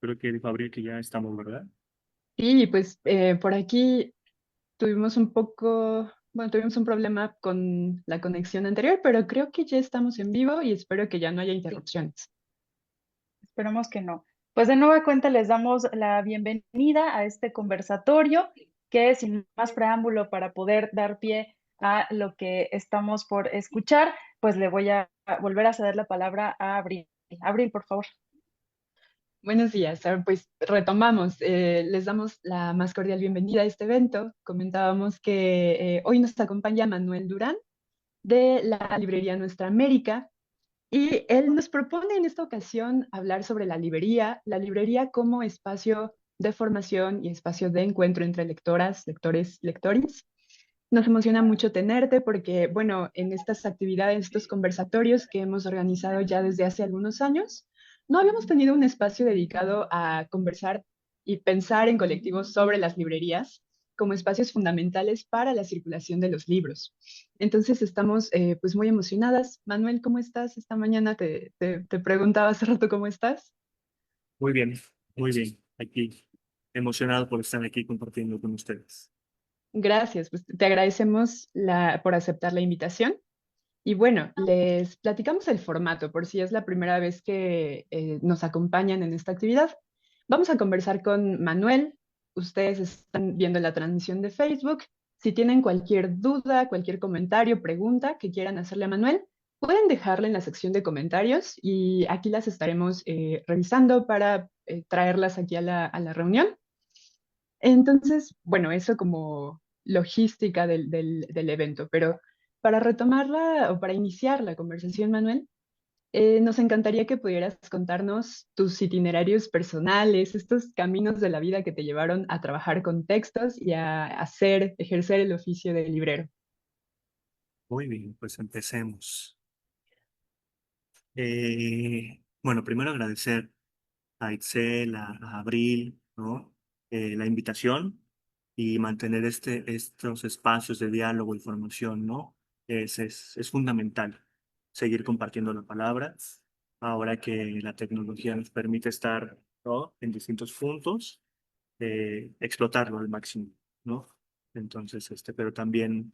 Creo que dijo Abril que ya estamos, ¿verdad? Sí, pues por aquí tuvimos un poco, bueno, tuvimos un problema con la conexión anterior, pero creo que ya estamos en vivo y espero que ya no haya interrupciones. Esperemos que no. Pues de nueva cuenta les damos la bienvenida a este conversatorio que sin más preámbulo para poder dar pie a lo que estamos por escuchar, pues le voy a volver a ceder la palabra a Abril. Abril, por favor. Buenos días, pues retomamos, les damos la más cordial bienvenida a este evento. Comentábamos que hoy nos acompaña Manuel Durán de la librería Nuestra América. Y él nos propone en esta ocasión hablar sobre la librería como espacio de formación y espacio de encuentro entre lectoras, lectores, lectores. Nos emociona mucho tenerte porque, bueno, en estas actividades, estos conversatorios que hemos organizado ya desde hace algunos años, no habíamos tenido un espacio dedicado a conversar y pensar en colectivos sobre las librerías como espacios fundamentales para la circulación de los libros. Entonces estamos pues muy emocionadas. Manuel, ¿cómo estás? Esta mañana te preguntaba hace rato cómo estás. Muy bien, muy bien. Aquí, emocionado por estar aquí compartiendo con ustedes. Gracias, pues te agradecemos por aceptar la invitación. Y bueno, les platicamos el formato por si es la primera vez que nos acompañan en esta actividad. Vamos a conversar con Manuel. Ustedes están viendo la transmisión de Facebook. Si tienen cualquier duda, cualquier comentario, pregunta que quieran hacerle a Manuel, pueden dejarla en la sección de comentarios y aquí las estaremos revisando para traerlas aquí a la reunión. Entonces, bueno, eso como logística del evento, pero para retomarla o para iniciar la conversación, Manuel, nos encantaría que pudieras contarnos tus itinerarios personales, estos caminos de la vida que te llevaron a trabajar con textos y a ejercer el oficio de librero. Muy bien, pues empecemos. Bueno, primero agradecer a Itzel, a Abril, ¿no? La invitación y mantener estos espacios de diálogo y formación, ¿no? Es fundamental seguir compartiendo la palabra ahora que la tecnología nos permite estar, ¿no? En distintos puntos, explotarlo al máximo, ¿no? Entonces, pero también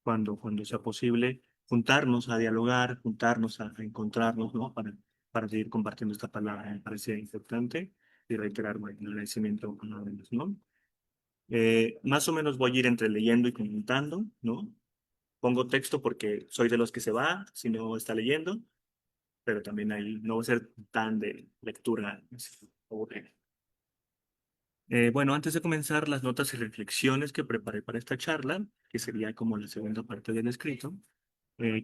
cuando sea posible, juntarnos a dialogar, juntarnos a encontrarnos, ¿no? Para seguir compartiendo esta palabra. Me parece importante y reiterar, bueno, el agradecimiento a ellos, ¿no? Más o menos voy a ir entre leyendo y comentando, ¿no? Pongo texto porque soy de los que se va si no está leyendo, pero también ahí no voy a ser tan de lectura así, aburrida. Bueno, antes de comenzar las notas y reflexiones que preparé para esta charla, que sería como la segunda parte del escrito,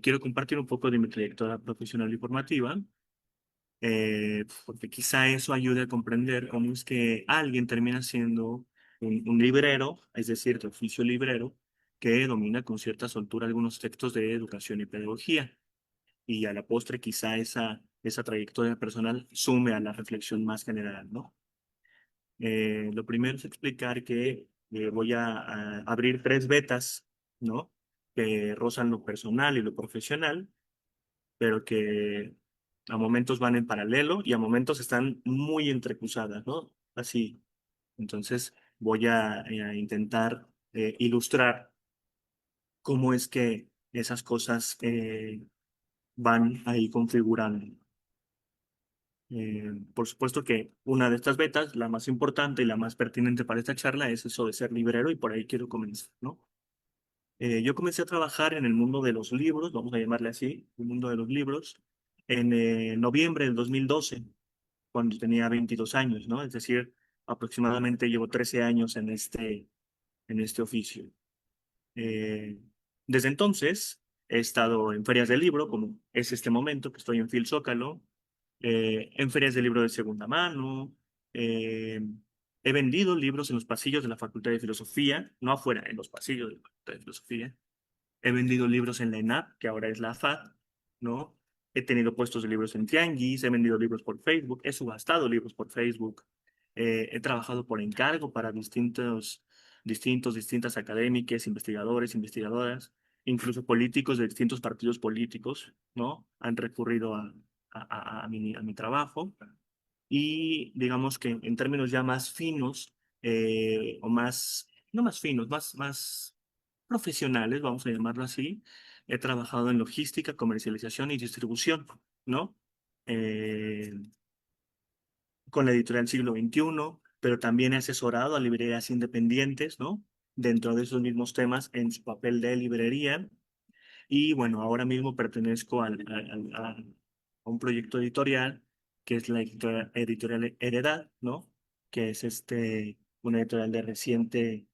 quiero compartir un poco de mi trayectoria profesional y formativa, porque quizá eso ayude a comprender cómo es que alguien termina siendo un librero, es decir, de oficio librero, que domina con cierta soltura algunos textos de educación y pedagogía. Y a la postre quizá esa trayectoria personal sume a la reflexión más general, ¿no? Lo primero es explicar que voy a abrir tres vetas, ¿no? Que rozan lo personal y lo profesional, pero que a momentos van en paralelo y a momentos están muy entrecruzadas, ¿no? Así. Entonces voy a intentar ilustrar cómo es que esas cosas van ahí configurando. Por supuesto que una de estas betas, la más importante y la más pertinente para esta charla, es eso de ser librero y por ahí quiero comenzar, ¿no? Yo comencé a trabajar en el mundo de los libros, vamos a llamarle así, el mundo de los libros, en noviembre del 2012, cuando tenía 22 años, ¿no? Es decir, aproximadamente llevo 13 años en este oficio. Eh, Desde entonces he estado en ferias de libro, como es este momento que estoy en Phil Zócalo, en ferias de libro de segunda mano. eh, He vendido libros en los pasillos de la Facultad de Filosofía, no afuera, en los pasillos de la Facultad de Filosofía. He vendido libros en la ENAP, que ahora es la FAD, ¿no? He tenido puestos de libros en Tianguis, he vendido libros por Facebook, he subastado libros por Facebook. He trabajado por encargo para distintas académicas, investigadores, investigadoras, incluso políticos de distintos partidos políticos, ¿no? Han recurrido a mi trabajo. y digamos que en términos ya más finos, o más, no más finos, más profesionales, vamos a llamarlo así, he trabajado en logística, comercialización y distribución, ¿no? Eh, con la editorial Siglo XXI, pero también he asesorado a librerías independientes, ¿no? Dentro de esos mismos temas en su papel de librería. Y bueno, ahora mismo pertenezco a un proyecto editorial que es la editorial Heredad, ¿no? Que es una editorial de reciente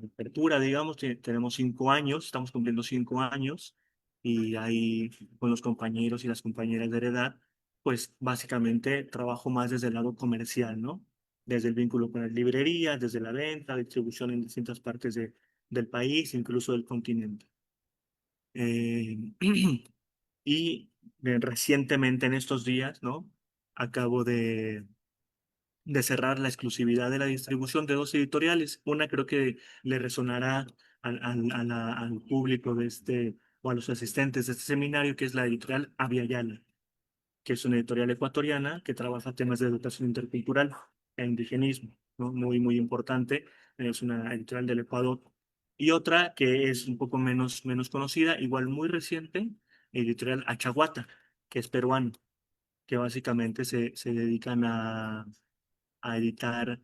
apertura, digamos. Tenemos 5 años, estamos cumpliendo 5 años y ahí con los compañeros y las compañeras de Heredad, pues básicamente trabajo más desde el lado comercial, ¿no? Desde el vínculo con las librerías, desde la venta, distribución en distintas partes del país, incluso del continente. Eh, y recientemente en estos días, ¿no? Acabo de cerrar la exclusividad de la distribución de 2 editoriales. Una creo que le resonará al público o a los asistentes de este seminario, que es la editorial Aviala, que es una editorial ecuatoriana que trabaja temas de educación intercultural e indigenismo, ¿no? Muy, muy importante. Es una editorial del Ecuador. Y otra que es un poco menos conocida, igual muy reciente, editorial Achaguata, que es peruano, que básicamente se dedican a editar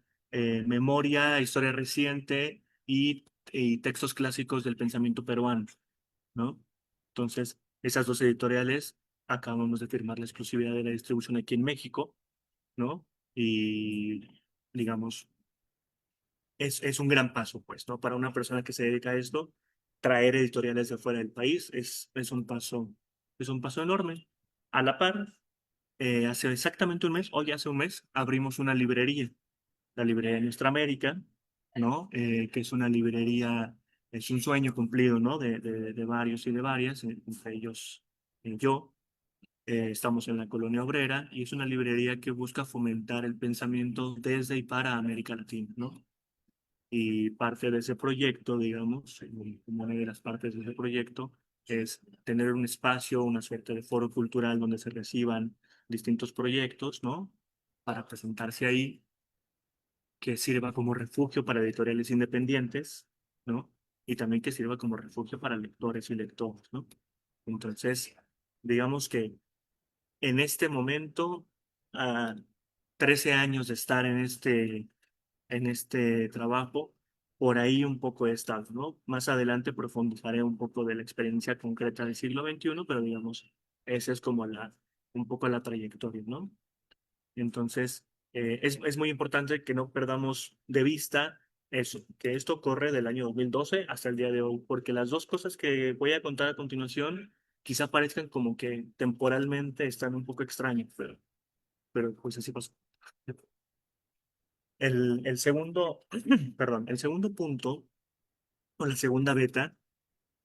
memoria, historia reciente y textos clásicos del pensamiento peruano, ¿no? Entonces, esas 2 editoriales acabamos de firmar la exclusividad de la distribución aquí en México, ¿no? Y, digamos, es un gran paso, pues, ¿no? Para una persona que se dedica a esto, traer editoriales de fuera del país es un paso enorme. A la par, hace exactamente un mes, hoy hace un mes, abrimos una librería, la librería Nuestra América, ¿no? Que es una librería, es un sueño cumplido, ¿no? De varios y de varias, entre ellos yo. Estamos en la Colonia Obrera y es una librería que busca fomentar el pensamiento desde y para América Latina, ¿no? Y parte de ese proyecto, digamos, como una de las partes de ese proyecto, es tener un espacio, una suerte de foro cultural donde se reciban distintos proyectos, ¿no? Para presentarse ahí, que sirva como refugio para editoriales independientes, ¿no? Y también que sirva como refugio para lectores y lectoras, ¿no? Entonces, digamos que en este momento, a 13 años de estar en este trabajo, por ahí un poco he estado, ¿no? Más adelante profundizaré un poco de la experiencia concreta del siglo XXI, pero digamos, esa es como un poco la trayectoria, ¿no? Entonces, es muy importante que no perdamos de vista eso, que esto corre del año 2012 hasta el día de hoy, porque las 2 cosas que voy a contar a continuación quizá parezcan como que temporalmente están un poco extrañas, pero pues así pasó. El segundo, perdón, el segundo punto, o la segunda beta,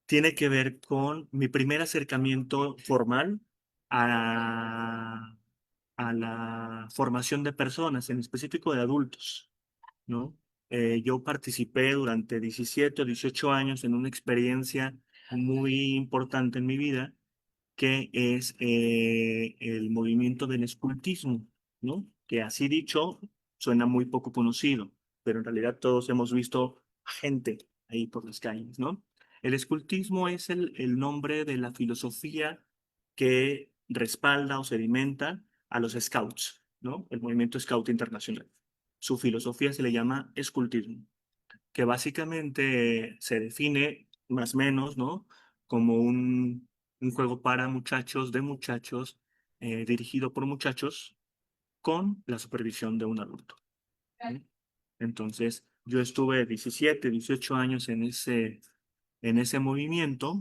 tiene que ver con mi primer acercamiento formal a, a la formación de personas, en específico de adultos, ¿no? Yo participé durante 17 o 18 años en una experiencia muy importante en mi vida, que es el movimiento del escultismo, ¿no? Que así dicho suena muy poco conocido, pero en realidad todos hemos visto gente ahí por las calles, ¿no? El escultismo es el nombre de la filosofía que respalda o sedimenta a los scouts, ¿no? El movimiento scout internacional. Su filosofía se le llama escultismo, que básicamente se define más o menos, ¿no? Como un juego para muchachos, de muchachos, dirigido por muchachos, con la supervisión de un adulto, ¿sí? Entonces, yo estuve 17, 18 años en ese movimiento,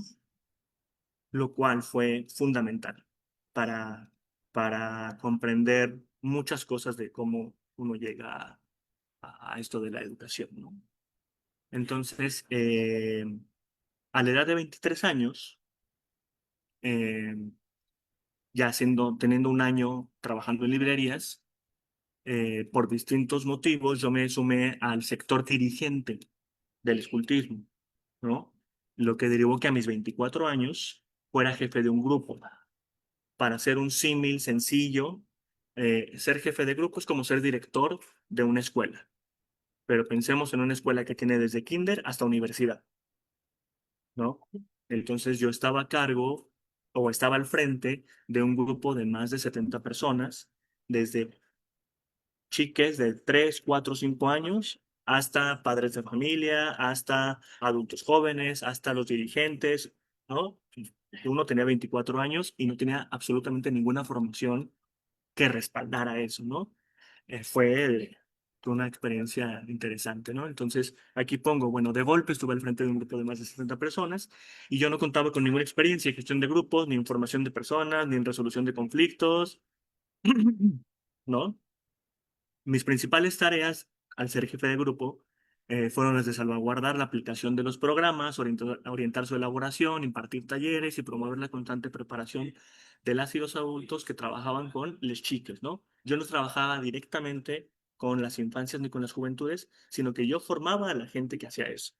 lo cual fue fundamental para, para comprender muchas cosas de cómo uno llega a esto de la educación, ¿no? Entonces, a la edad de 23 años, eh, ya teniendo un año trabajando en librerías, por distintos motivos, yo me sumé al sector dirigente del escultismo, ¿no? Lo que derivó que a mis 24 años fuera jefe de un grupo. Para hacer un símil sencillo, ser jefe de grupo es como ser director de una escuela, pero pensemos en una escuela que tiene desde kinder hasta universidad, ¿no? Entonces yo estaba a cargo o estaba al frente de un grupo de más de 70 personas, desde chiques de 3 4 5 años, hasta padres de familia, hasta adultos jóvenes, hasta los dirigentes, ¿no? Uno tenía 24 años y no tenía absolutamente ninguna formación que respaldara eso, ¿no? Fue una experiencia interesante, ¿no? Entonces, aquí pongo, bueno, de golpe estuve al frente de un grupo de más de 60 personas y yo no contaba con ninguna experiencia en gestión de grupos, ni en formación de personas, ni en resolución de conflictos, ¿no? Mis principales tareas al ser jefe de grupo fueron las de salvaguardar la aplicación de los programas, orientar su elaboración, impartir talleres y promover la constante preparación de las y los adultos que trabajaban con les chiques, ¿no? Yo no trabajaba directamente con las infancias ni con las juventudes, sino que yo formaba a la gente que hacía eso.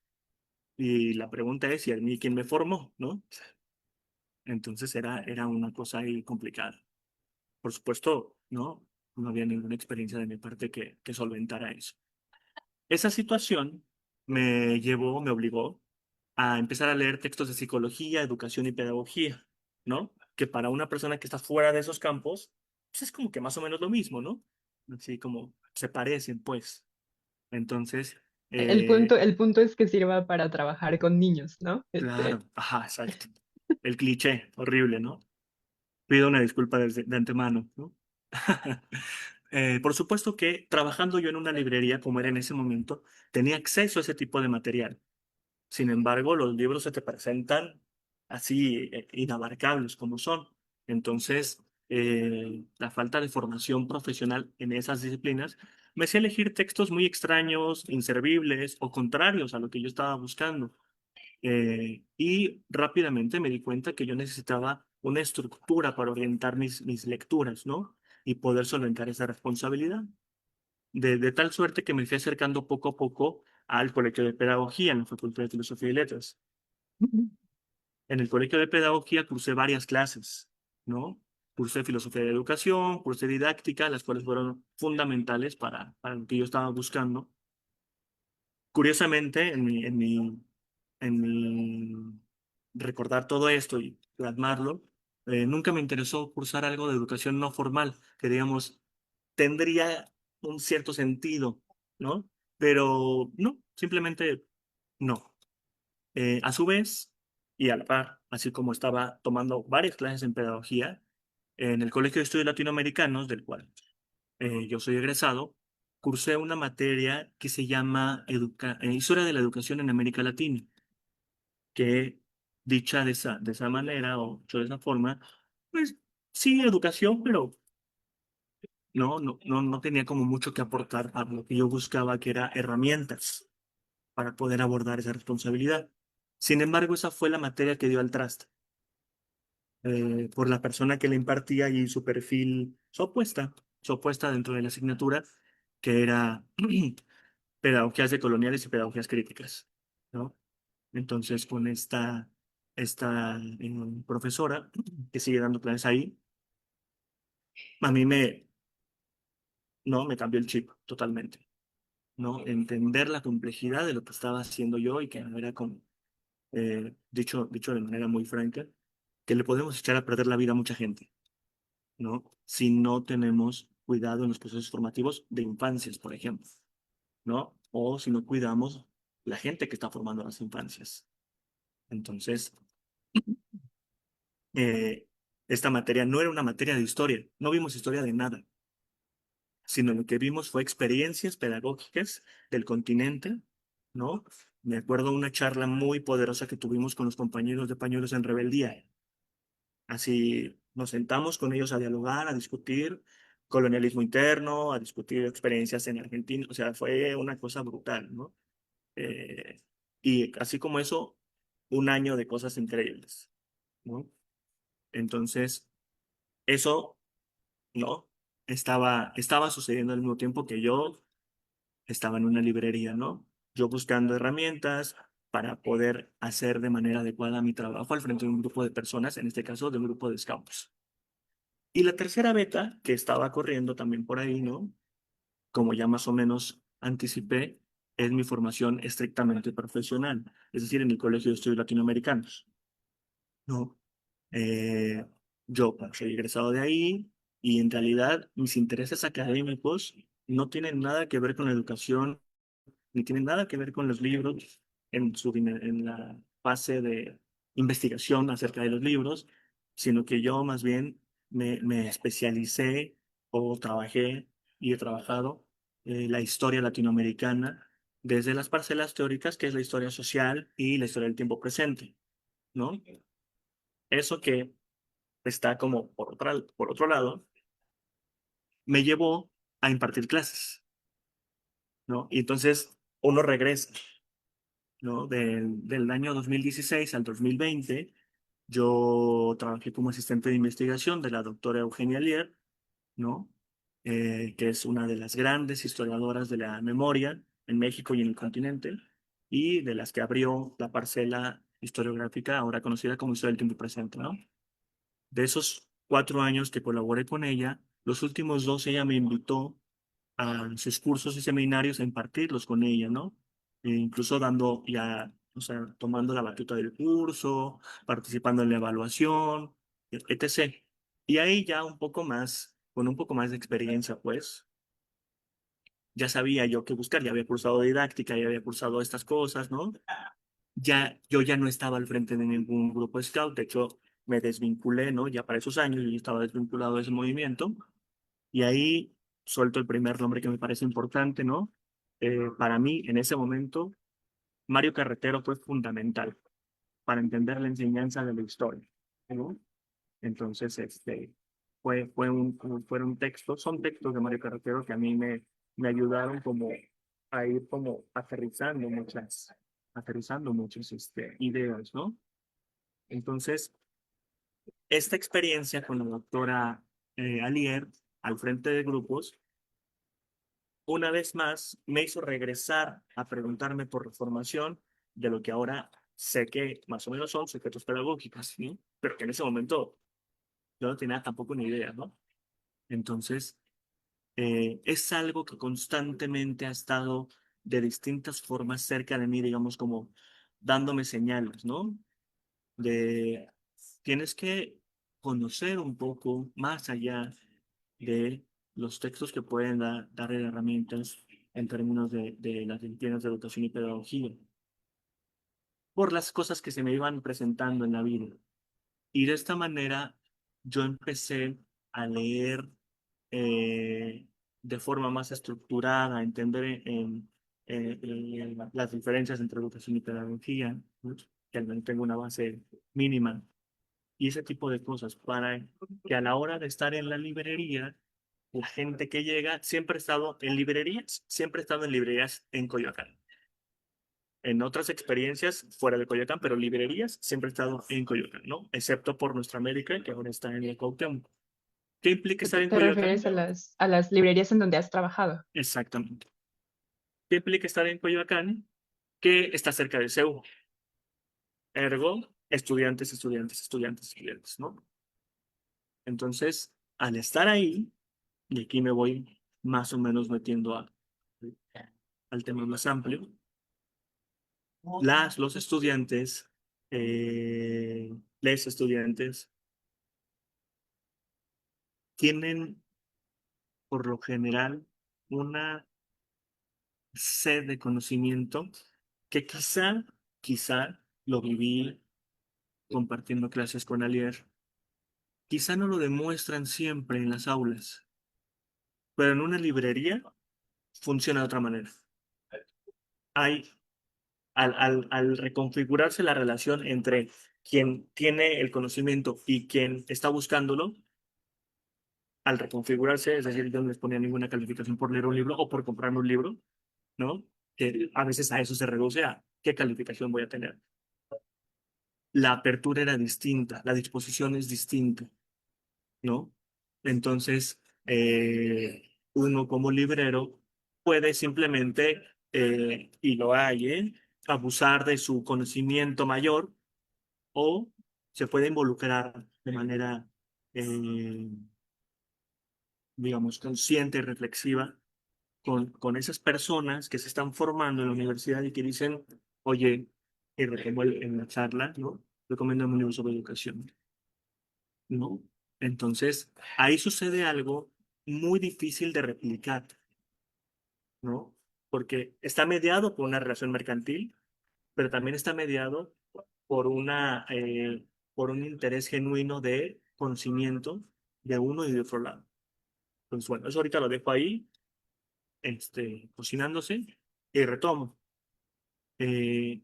Y la pregunta es, ¿y a mí quién me formó, no? Entonces era una cosa ahí complicada. Por supuesto, no había ninguna experiencia de mi parte que solventara eso. Esa situación me obligó a empezar a leer textos de psicología, educación y pedagogía, ¿no? Que para una persona que está fuera de esos campos, pues es como que más o menos lo mismo, ¿no? Así como se parecen, pues. Entonces, El punto es que sirva para trabajar con niños, ¿no? claro, ajá, exacto. El cliché, horrible, ¿no? Pido una disculpa de antemano, ¿no? Por supuesto que trabajando yo en una librería, como era en ese momento, tenía acceso a ese tipo de material. Sin embargo, los libros se te presentan así inabarcables como son. Entonces, la falta de formación profesional en esas disciplinas me hacía elegir textos muy extraños, inservibles o contrarios a lo que yo estaba buscando. Y rápidamente me di cuenta que yo necesitaba una estructura para orientar mis lecturas, ¿no? Y poder solventar esa responsabilidad. De tal suerte que me fui acercando poco a poco al Colegio de Pedagogía en la Facultad de Filosofía y Letras. En el Colegio de Pedagogía cursé varias clases, ¿no? Cursé Filosofía de Educación, cursé Didáctica, las cuales fueron fundamentales para lo que yo estaba buscando. Curiosamente, en mi recordar todo esto y plasmarlo, nunca me interesó cursar algo de educación no formal, que digamos, tendría un cierto sentido, ¿no? Pero no, simplemente no. A su vez, y a la par, así como estaba tomando varias clases en pedagogía, en el Colegio de Estudios Latinoamericanos, del cual yo soy egresado, cursé una materia que se llama Historia de la Educación en América Latina, que dicha de esa manera o dicho de esa forma, pues sí, educación, pero no tenía como mucho que aportar a lo que yo buscaba, que era herramientas para poder abordar esa responsabilidad. Sin embargo, esa fue la materia que dio al traste, por la persona que le impartía y su perfil, su opuesta dentro de la asignatura, que era pedagogías decoloniales y pedagogías críticas, ¿no? Entonces, con esta profesora que sigue dando clases ahí, a mí me cambió el chip totalmente, ¿no? Entender la complejidad de lo que estaba haciendo yo y que no era como, dicho de manera muy franca, que le podemos echar a perder la vida a mucha gente, ¿no? Si no tenemos cuidado en los procesos formativos de infancias, por ejemplo, ¿no? O si no cuidamos la gente que está formando las infancias. Entonces, eh, esta materia no era una materia de historia, no vimos historia de nada, sino lo que vimos fue experiencias pedagógicas del continente, ¿no? Me acuerdo una charla muy poderosa que tuvimos con los compañeros de Pañuelos en Rebeldía. Así nos sentamos con ellos a dialogar, a discutir colonialismo interno, a discutir experiencias en Argentina. O sea, fue una cosa brutal, ¿no? Eh, y así como eso, un año de cosas increíbles, ¿no? Entonces, eso, ¿no? Estaba sucediendo al mismo tiempo que yo estaba en una librería, ¿no? Yo buscando herramientas para poder hacer de manera adecuada mi trabajo al frente de un grupo de personas, en este caso de un grupo de scouts. Y la tercera beta, que estaba corriendo también por ahí, ¿no? Como ya más o menos anticipé, es mi formación estrictamente profesional, es decir, en el Colegio de Estudios Latinoamericanos, ¿no? Eh, yo soy egresado de ahí y en realidad mis intereses académicos no tienen nada que ver con la educación, ni tienen nada que ver con los libros en la fase de investigación acerca de los libros, sino que yo más bien me especialicé o trabajé y he trabajado la historia latinoamericana desde las parcelas teóricas, que es la historia social y la historia del tiempo presente, ¿no? Eso que está como por otro lado, me llevó a impartir clases, ¿no? Y entonces uno regresa, ¿no? Del año 2016 al 2020, yo trabajé como asistente de investigación de la doctora Eugenia Lier, ¿no? Que es una de las grandes historiadoras de la memoria en México y en el continente, y de las que abrió la parcela historiográfica ahora conocida como Historia del Tiempo Presente, ¿no? De esos 4 años que colaboré con ella, los últimos dos ella me invitó a sus cursos y seminarios a impartirlos con ella, ¿no? Incluso dando ya, o sea, tomando la batuta del curso, participando en la evaluación, etc. Y ahí ya un poco más, con un poco más de experiencia, pues, ya sabía yo qué buscar, ya había cursado didáctica, ya había cursado estas cosas, ¿no? Yo ya no estaba al frente de ningún grupo scout, de hecho, me desvinculé, ¿no? Ya para esos años yo estaba desvinculado de ese movimiento. Y ahí suelto el primer nombre que me parece importante, ¿no? Para mí, en ese momento, Mario Carretero fue fundamental para entender la enseñanza de la historia, ¿no? Entonces, fueron textos, son textos de Mario Carretero que a mí me ayudaron como a ir como aterrizando muchas ideas, ¿no? Entonces, esta experiencia con la doctora Alier al frente de grupos una vez más me hizo regresar a preguntarme por reformación de lo que ahora sé que más o menos son secretos pedagógicos, ¿sí? Pero que en ese momento yo no tenía tampoco ni idea, ¿no? Entonces, es algo que constantemente ha estado de distintas formas cerca de mí, digamos, como dándome señales, ¿no? De tienes que conocer un poco más allá de los textos que pueden dar herramientas en términos de las disciplinas de educación y pedagogía, por las cosas que se me iban presentando en la vida. Y de esta manera yo empecé a leer de forma más estructurada, a entender las diferencias entre educación y pedagogía, ¿no? Que al menos tengo una base mínima y ese tipo de cosas, para que a la hora de estar en la librería, la gente que llega siempre he estado en librerías en Coyoacán. En otras experiencias fuera de Coyoacán, pero librerías siempre he estado en Coyoacán, ¿no? Excepto por Nuestra América, que ahora está en el Cuauhtémoc. ¿Qué implica estar en ¿Te Coyoacán? refieres a las librerías en donde has trabajado? Exactamente. ¿Qué implica estar en Coyoacán? Que está cerca del CEU. Ergo, estudiantes, estudiantes, estudiantes, estudiantes, ¿no? Entonces, al estar ahí, y aquí me voy más o menos metiendo al tema más amplio, los estudiantes, les estudiantes, tienen por lo general una sed de conocimiento que quizá lo viví compartiendo clases con Alier, quizá no lo demuestran siempre en las aulas, pero en una librería funciona de otra manera. Hay al reconfigurarse la relación entre quien tiene el conocimiento y quien está buscándolo, al reconfigurarse, es decir, yo no les ponía ninguna calificación por leer un libro o por comprarme un libro, ¿no? Que a veces a eso se reduce a qué calificación voy a tener. La apertura era distinta, la disposición es distinta, ¿no? Entonces, uno como librero puede simplemente, y lo hay, abusar de su conocimiento mayor o se puede involucrar de manera digamos, consciente y reflexiva con esas personas que se están formando en la universidad y que dicen, oye, y retomo en la charla, ¿no? Recomiendo un libro sobre educación, ¿no? Entonces, ahí sucede algo muy difícil de replicar, ¿no? Porque está mediado por una relación mercantil, pero también está mediado por por un interés genuino de conocimiento de uno y de otro lado. Entonces, bueno, eso ahorita lo dejo ahí, cocinándose y retomo. Eh,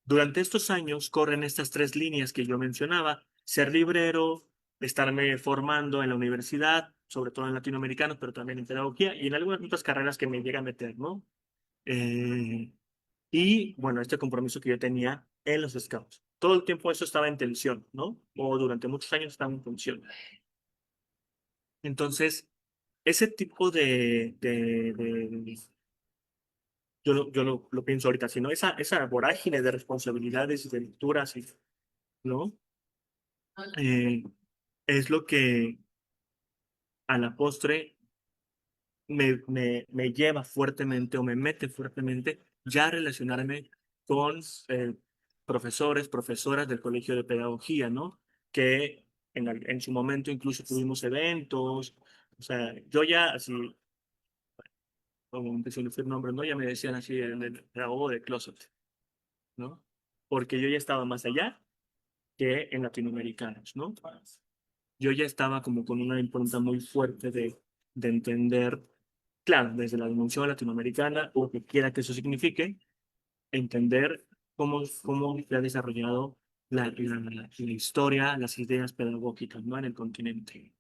Durante estos años corren estas tres líneas que yo mencionaba: ser librero, estarme formando en la universidad, sobre todo en latinoamericanos, pero también en pedagogía y en algunas otras carreras que me llega a meter, ¿no? Eh, y bueno, este compromiso que yo tenía en los Scouts. Todo el tiempo eso estaba en tensión, ¿no? O durante muchos años estaba en tensión. Entonces, ese tipo yo lo pienso ahorita, sino esa vorágine de responsabilidades y de lecturas, ¿no? Eh, es lo que a la postre me lleva fuertemente o me mete fuertemente ya a relacionarme con profesores, profesoras del Colegio de Pedagogía, ¿no? Que en su momento incluso tuvimos eventos, o sea, yo ya así, como empecé a decir nombres, ¿no? Ya me decían así el pedagogo de closet, ¿no? Porque yo ya estaba más allá que en latinoamericanos, ¿no? Yo ya estaba como con una impronta muy fuerte de entender, claro, desde la dimensión latinoamericana, o lo que quiera que eso signifique, entender cómo se ha desarrollado la historia, las ideas pedagógicas, ¿no? En el continente.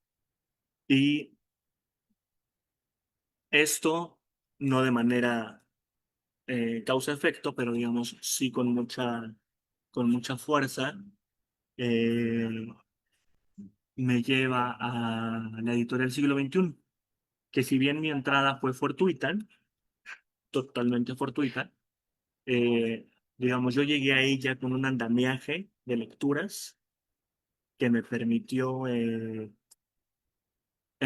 Y esto no de manera causa-efecto, pero digamos sí con mucha fuerza, eh, me lleva a la editorial Siglo XXI, que si bien mi entrada fue fortuita, totalmente fortuita, digamos, yo llegué ahí ya con un andamiaje de lecturas que me permitió, en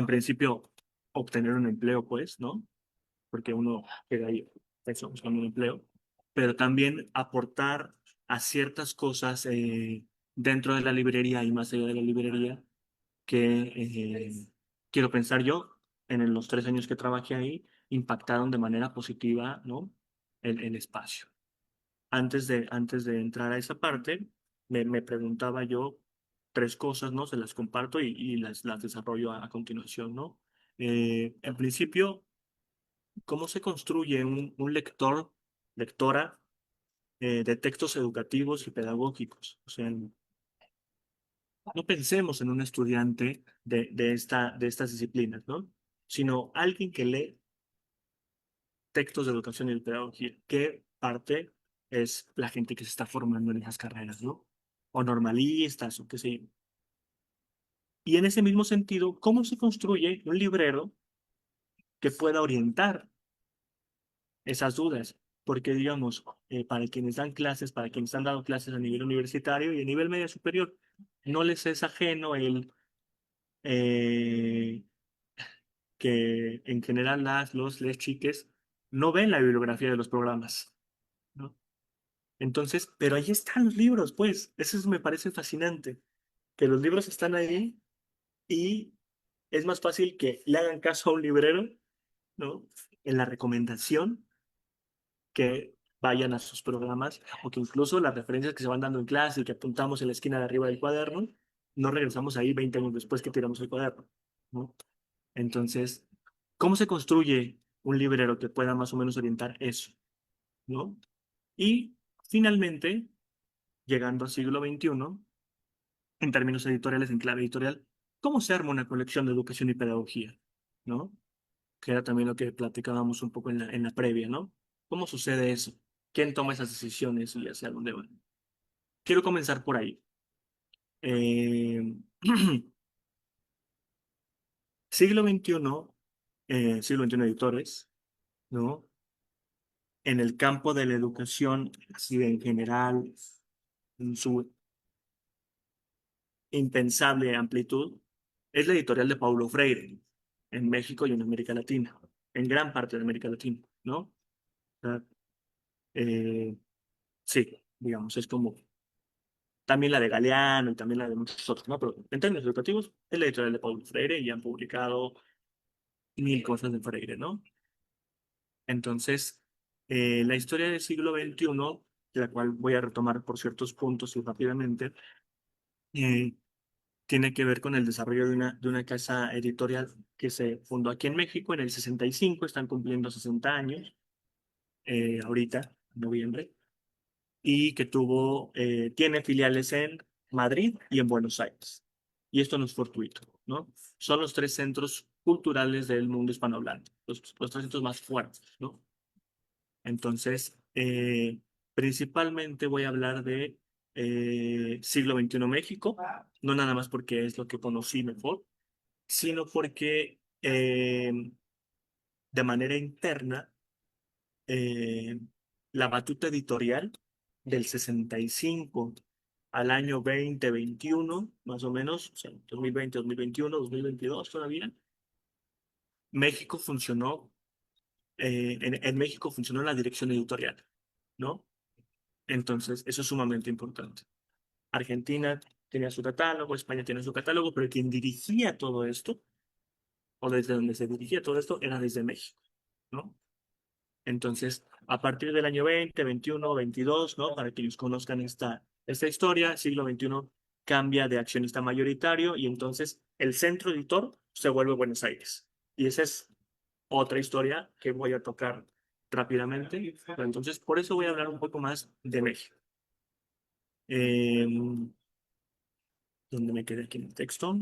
principio, obtener un empleo, pues, ¿no? Porque uno queda ahí, eso, buscando un empleo, pero también aportar a ciertas cosas dentro de la librería y más allá de la librería que quiero pensar yo, en los 3 años que trabajé ahí, impactaron de manera positiva, ¿no? El espacio. Antes de entrar a esa parte, me preguntaba yo tres cosas, ¿no? Se las comparto y las desarrollo a continuación, ¿no? En principio, ¿cómo se construye un lector, lectora de textos educativos y pedagógicos? O sea, no pensemos en un estudiante de estas disciplinas, ¿no? Sino alguien que lee textos de educación y de pedagogía. ¿Qué parte es la gente que se está formando en esas carreras, ¿no? O normalistas, o qué sé yo. Y en ese mismo sentido, ¿cómo se construye un librero que pueda orientar esas dudas? Porque, digamos, para quienes dan clases, para quienes han dado clases a nivel universitario y a nivel medio superior, no les es ajeno eh, que en general les chiques no ven la bibliografía de los programas, ¿no? Entonces, pero ahí están los libros, pues, eso me parece fascinante, que los libros están ahí y es más fácil que le hagan caso a un librero, ¿no? En la recomendación que vayan a sus programas o que incluso las referencias que se van dando en clase y que apuntamos en la esquina de arriba del cuaderno, no regresamos ahí 20 años después que tiramos el cuaderno, ¿no? Entonces, ¿cómo se construye un librero que pueda más o menos orientar eso, ¿no? Y finalmente, llegando al siglo XXI, en términos editoriales, en clave editorial, ¿cómo se arma una colección de educación y pedagogía, ¿no? Que era también lo que platicábamos un poco en la previa, ¿no? ¿Cómo sucede eso? ¿Quién toma esas decisiones y hacia dónde van? Quiero comenzar por ahí. Eh, siglo XXI, siglo XXI editores, ¿no? En el campo de la educación, así en general, en su impensable amplitud, Es la editorial de Paulo Freire en México y en América Latina, en gran parte de América Latina, ¿no? O sea, eh, sí, digamos, es como también la de Galeano y también la de muchos otros, ¿no? Pero en términos educativos, es la editorial de Paulo Freire y han publicado mil cosas de Freire, ¿no? Entonces, la historia del siglo XXI, de la cual voy a retomar por ciertos puntos y rápidamente, eh, tiene que ver con el desarrollo de una casa editorial que se fundó aquí en México en el 65, están cumpliendo 60 años, ahorita, en noviembre, y que tiene filiales en Madrid y en Buenos Aires. Y esto no es fortuito, ¿no? Son los tres centros culturales del mundo hispanohablante, los tres centros más fuertes, ¿no? Entonces, principalmente voy a hablar de siglo XXI México, no nada más porque es lo que conocí mejor, sino porque de manera interna, eh, la batuta editorial del 65 al año 2021, más o menos, o sea, 2020, 2021, 2022 todavía, México funcionó, en México funcionó la dirección editorial, ¿no? Entonces, eso es sumamente importante. Argentina tenía su catálogo, España tenía su catálogo, pero quien dirigía todo esto, o desde donde se dirigía todo esto, era desde México, ¿no? Entonces, a partir del año 20, 21, 22, ¿no? Para que ellos conozcan esta historia, siglo XXI cambia de accionista mayoritario y entonces el centro editor se vuelve Buenos Aires. Y esa es otra historia que voy a tocar rápidamente. Pero entonces, por eso voy a hablar un poco más de México. Eh, ¿Dónde me quedé aquí en el texto?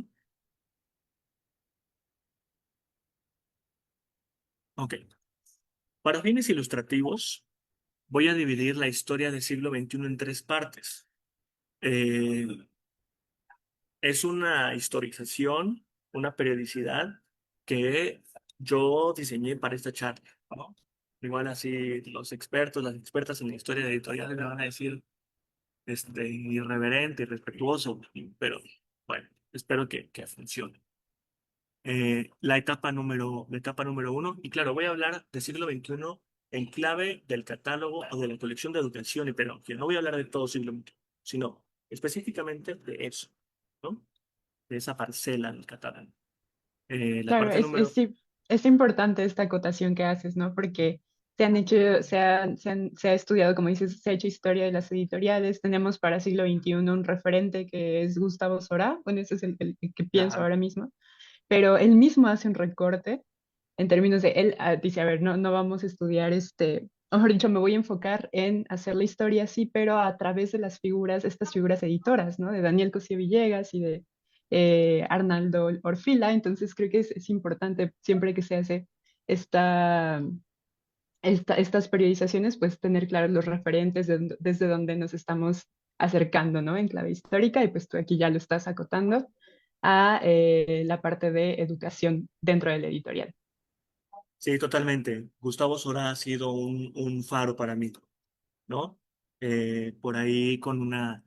Ok. Para fines ilustrativos, voy a dividir la historia del siglo XXI en tres partes. Eh, es una historización, una periodicidad que yo diseñé para esta charla, ¿no? Igual así los expertos, las expertas en la historia editorial me van a decir irreverente, irrespetuoso, pero bueno, espero que funcione. La etapa número uno, y claro, voy a hablar del siglo XXI en clave del catálogo o de la colección de educación y pedagogía. No voy a hablar de todo siglo XXI, sino específicamente de eso, ¿no? De esa parcela del catalán. La Claro, parte número... sí, es importante esta acotación que haces, ¿no? Porque se han hecho, se ha estudiado, como dices, se ha hecho historia de las editoriales. Tenemos para siglo XXI un referente que es Gustavo Sora. Bueno, ese es el que pienso Claro. ahora mismo. Pero él mismo hace un recorte en términos de él, dice, a ver, no vamos a estudiar o mejor dicho, me voy a enfocar en hacer la historia así, pero a través de las figuras, estas figuras editoras, ¿no? De Daniel Cosío Villegas y de Arnaldo Orfila. Entonces creo que es importante siempre que se hace esta, estas periodizaciones, pues tener claros los referentes desde donde nos estamos acercando, ¿no? En clave histórica, y pues tú aquí ya lo estás acotando a la parte de educación dentro del editorial. Sí, totalmente. Gustavo Sora ha sido un faro para mí, ¿no? Por ahí con una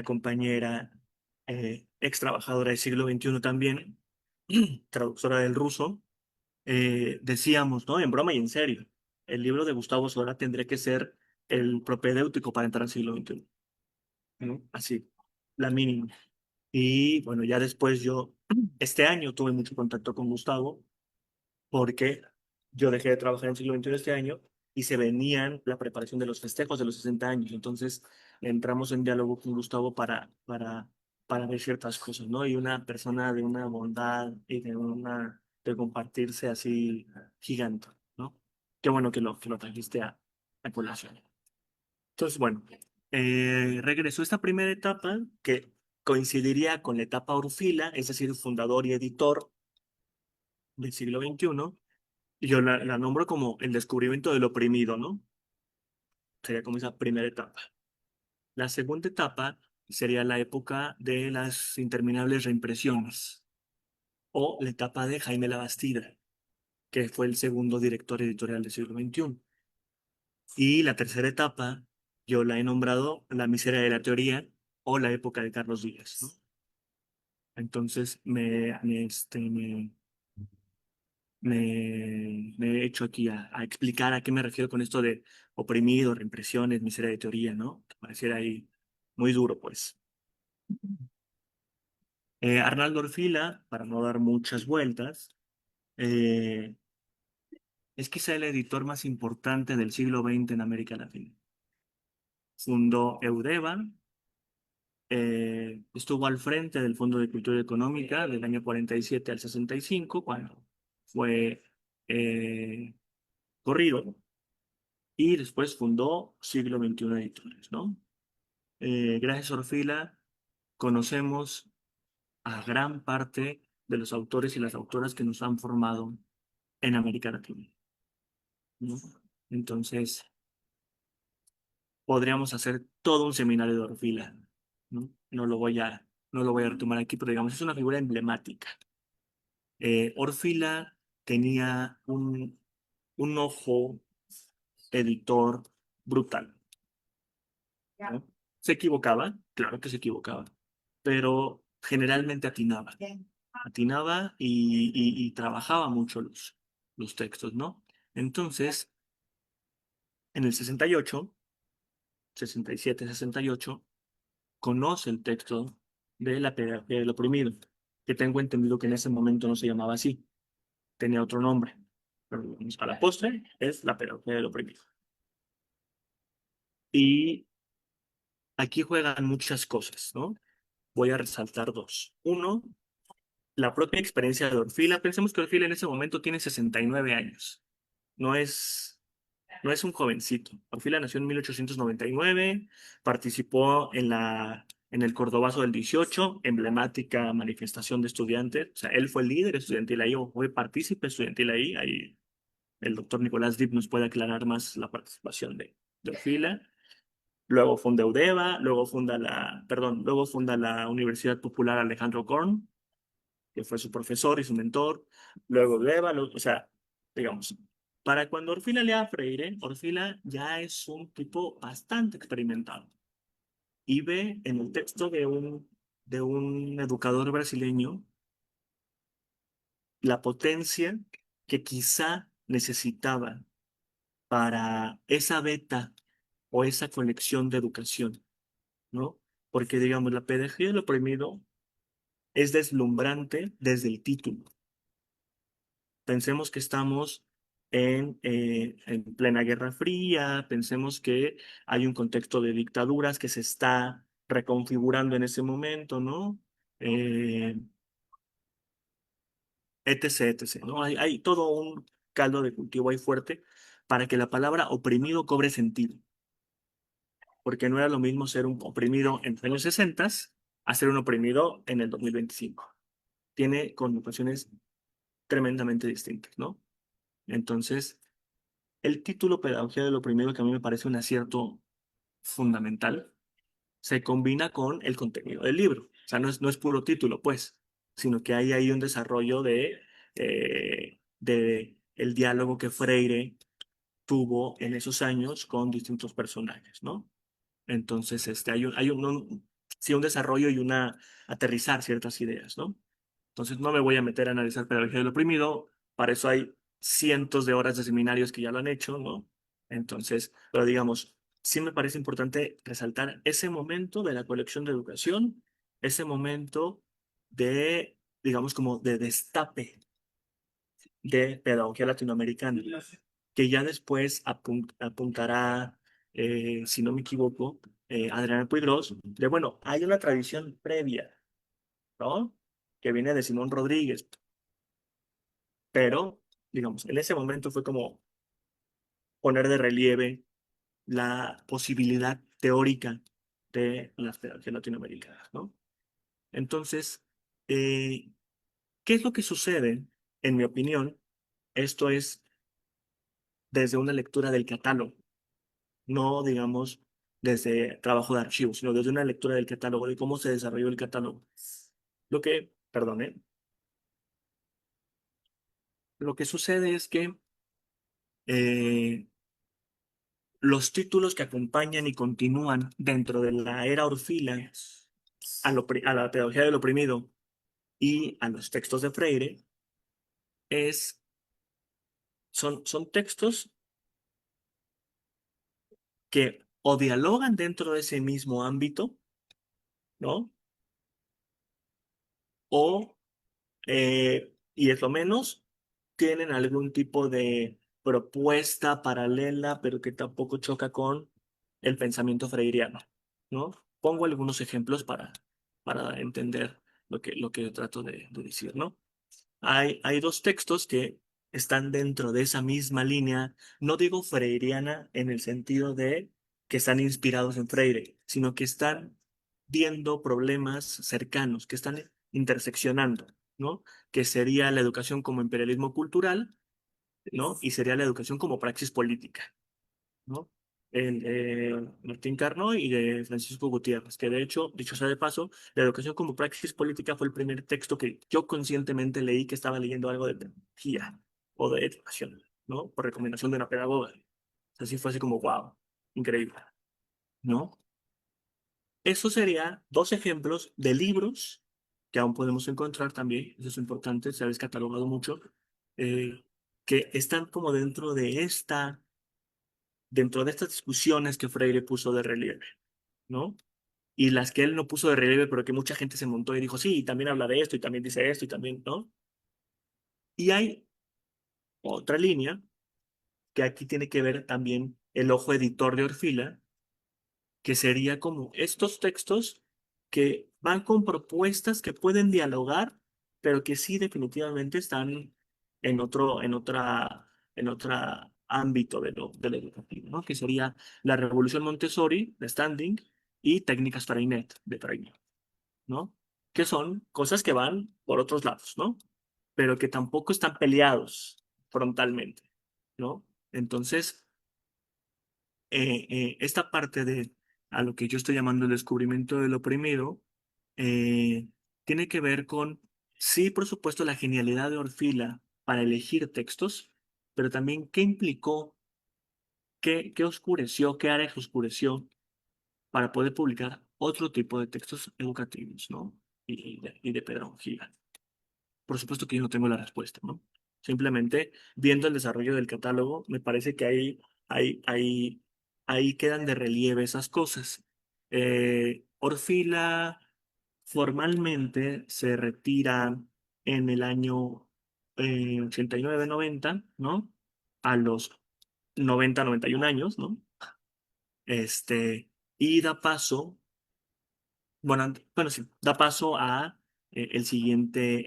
compañera ex trabajadora del siglo XXI también, traductora del ruso, decíamos, ¿no? En broma y en serio, el libro de Gustavo Sora tendría que ser el propedéutico para entrar al siglo XXI, ¿no? Así, la mínima. Y bueno, ya después este año tuve mucho contacto con Gustavo porque yo dejé de trabajar en siglo XXI este año y se venían la preparación de los festejos de los 60 años. Entonces entramos en diálogo con Gustavo para ver ciertas cosas, ¿no? Y una persona de una bondad y de compartirse así gigante, ¿no? Qué bueno que lo trajiste a colación. Entonces, bueno, regresó esta primera etapa que coincidiría con la etapa Orfila, es decir, fundador y editor del siglo XXI, y yo la nombro como el descubrimiento del oprimido, ¿no? Sería como esa primera etapa. La segunda etapa sería la época de las interminables reimpresiones, o la etapa de Jaime Labastida, que fue el segundo director editorial del siglo XXI. Y la tercera etapa, yo la he nombrado la miseria de la teoría o la época de Carlos Díaz, ¿no? Entonces me he hecho aquí a explicar a qué me refiero con esto de oprimido, reimpresiones, miseria de teoría, ¿no? Que pareciera ahí muy duro, pues. Arnaldo Orfila, para no dar muchas vueltas, eh, es quizá el editor más importante del siglo XX en América Latina. Fundó Eudeva, estuvo al frente del Fondo de Cultura Económica del año 47 al 65, cuando fue eh, corrido, y después fundó Siglo XXI Editores, ¿no? Gracias a Orfila conocemos a gran parte de los autores y las autoras que nos han formado en América Latina, ¿no? Entonces, podríamos hacer todo un seminario de Orfila, ¿no? No lo voy a retomar aquí, pero digamos, es una figura emblemática. Orfila tenía un ojo editor brutal, ¿no? Se equivocaba, claro que se equivocaba, pero generalmente atinaba. Atinaba y trabajaba mucho los textos, ¿no? Entonces, en el 68, 67, 68, conoce el texto de la pedagogía del oprimido, que tengo entendido que en ese momento no se llamaba así, tenía otro nombre, pero a la postre es la pedagogía del oprimido. Y aquí juegan muchas cosas, ¿no? Voy a resaltar dos. Uno, la propia experiencia de Orfila. Pensemos que Orfila en ese momento tiene 69 años. No es, no es un jovencito. Orfila nació en 1899, participó en el Cordobazo del 18, emblemática manifestación de estudiantes. O sea, él fue el líder estudiantil ahí, o fue partícipe estudiantil ahí. Ahí el doctor Nicolás Dip nos puede aclarar más la participación de Orfila. Luego funda Eudeva, luego funda la Universidad Popular Alejandro Korn, que fue su profesor y su mentor. Luego Eudeva, o sea, digamos, para cuando Orfila lea a Freire, Orfila ya es un tipo bastante experimentado y ve en el texto de un educador brasileño la potencia que quizá necesitaba para esa beta o esa colección de educación, ¿no? Porque, digamos, la pedagogía del oprimido es deslumbrante desde el título. Pensemos que estamos en plena Guerra Fría, pensemos que hay un contexto de dictaduras que se está reconfigurando en ese momento, ¿no? Eh, etc, etc, ¿no? Hay todo un caldo de cultivo ahí fuerte para que la palabra oprimido cobre sentido, porque no era lo mismo ser un oprimido en los años 60 a ser un oprimido en el 2025. Tiene connotaciones tremendamente distintas, ¿no? Entonces, el título Pedagogía de lo Oprimido, que a mí me parece un acierto fundamental, se combina con el contenido del libro. O sea, no es puro título, pues, sino que hay ahí un desarrollo de el diálogo que Freire tuvo en esos años con distintos personajes, ¿no? Entonces, sí, un desarrollo y aterrizar ciertas ideas, ¿no? Entonces no me voy a meter a analizar pedagogía del oprimido, para eso hay cientos de horas de seminarios que ya lo han hecho, ¿no? Entonces, pero digamos, sí me parece importante resaltar ese momento de la colección de educación, ese momento digamos, como de destape de pedagogía latinoamericana, que ya después apuntará, si no me equivoco, Adriana Puigros, de bueno, hay una tradición previa, ¿no? Que viene de Simón Rodríguez, pero, digamos, en ese momento fue como poner de relieve la posibilidad teórica de las pedagogías latinoamericanas, ¿no? Entonces, eh, ¿qué es lo que sucede? En mi opinión, esto es desde una lectura del catálogo, no, digamos, desde trabajo de archivo, sino desde una lectura del catálogo, de cómo se desarrolló el catálogo. Perdone, lo que sucede es que eh, los títulos que acompañan y continúan dentro de la era Orfila a la pedagogía del oprimido y a los textos de Freire es, son textos que o dialogan dentro de ese mismo ámbito, ¿no? O, y es lo menos, tienen algún tipo de propuesta paralela, pero que tampoco choca con el pensamiento freiriano, ¿no? Pongo algunos ejemplos para entender lo que yo trato de decir, ¿no? Hay dos textos que están dentro de esa misma línea, no digo freiriana en el sentido de que están inspirados en Freire, sino que están viendo problemas cercanos, que están interseccionando, ¿no? Que sería la educación como imperialismo cultural, ¿no? Y sería la educación como praxis política, ¿no? El de Martín Carnot y de Francisco Gutiérrez, que de hecho, dicho sea de paso, la educación como praxis política fue el primer texto que yo conscientemente leí que estaba leyendo algo de pedagogía o de educación, ¿no? Por recomendación de una pedagoga. Así fue así como, wow, increíble, ¿no? Eso sería dos ejemplos de libros que aún podemos encontrar también, eso es importante, se ha descatalogado mucho, eh, que están como dentro de estas discusiones que Freire puso de relieve, ¿no? Y las que él no puso de relieve, pero que mucha gente se montó y dijo, sí, y también habla de esto, y también dice esto, y también, ¿no? Y hay otra línea que aquí tiene que ver también el ojo editor de Orfila, que sería como estos textos que van con propuestas que pueden dialogar, pero que sí definitivamente están en otra ámbito de lo educativo, ¿no? Que sería la Revolución Montessori de Standing y Técnicas Freinet de Freinet, ¿no? Que son cosas que van por otros lados, ¿no? Pero que tampoco están peleados frontalmente, ¿no? Entonces, esta parte de a lo que yo estoy llamando el descubrimiento del oprimido, eh, tiene que ver con, sí, por supuesto, la genialidad de Orfila para elegir textos, pero también qué implicó, qué oscureció, qué áreas oscureció para poder publicar otro tipo de textos educativos, ¿no? Y de pedagogía. Por supuesto que yo no tengo la respuesta, ¿no? Simplemente viendo el desarrollo del catálogo, me parece que ahí quedan de relieve esas cosas. Orfila formalmente se retira en el año 89-90, ¿no? A los 90-91 años, ¿no? Y da paso, bueno, sí, da paso a el siguiente,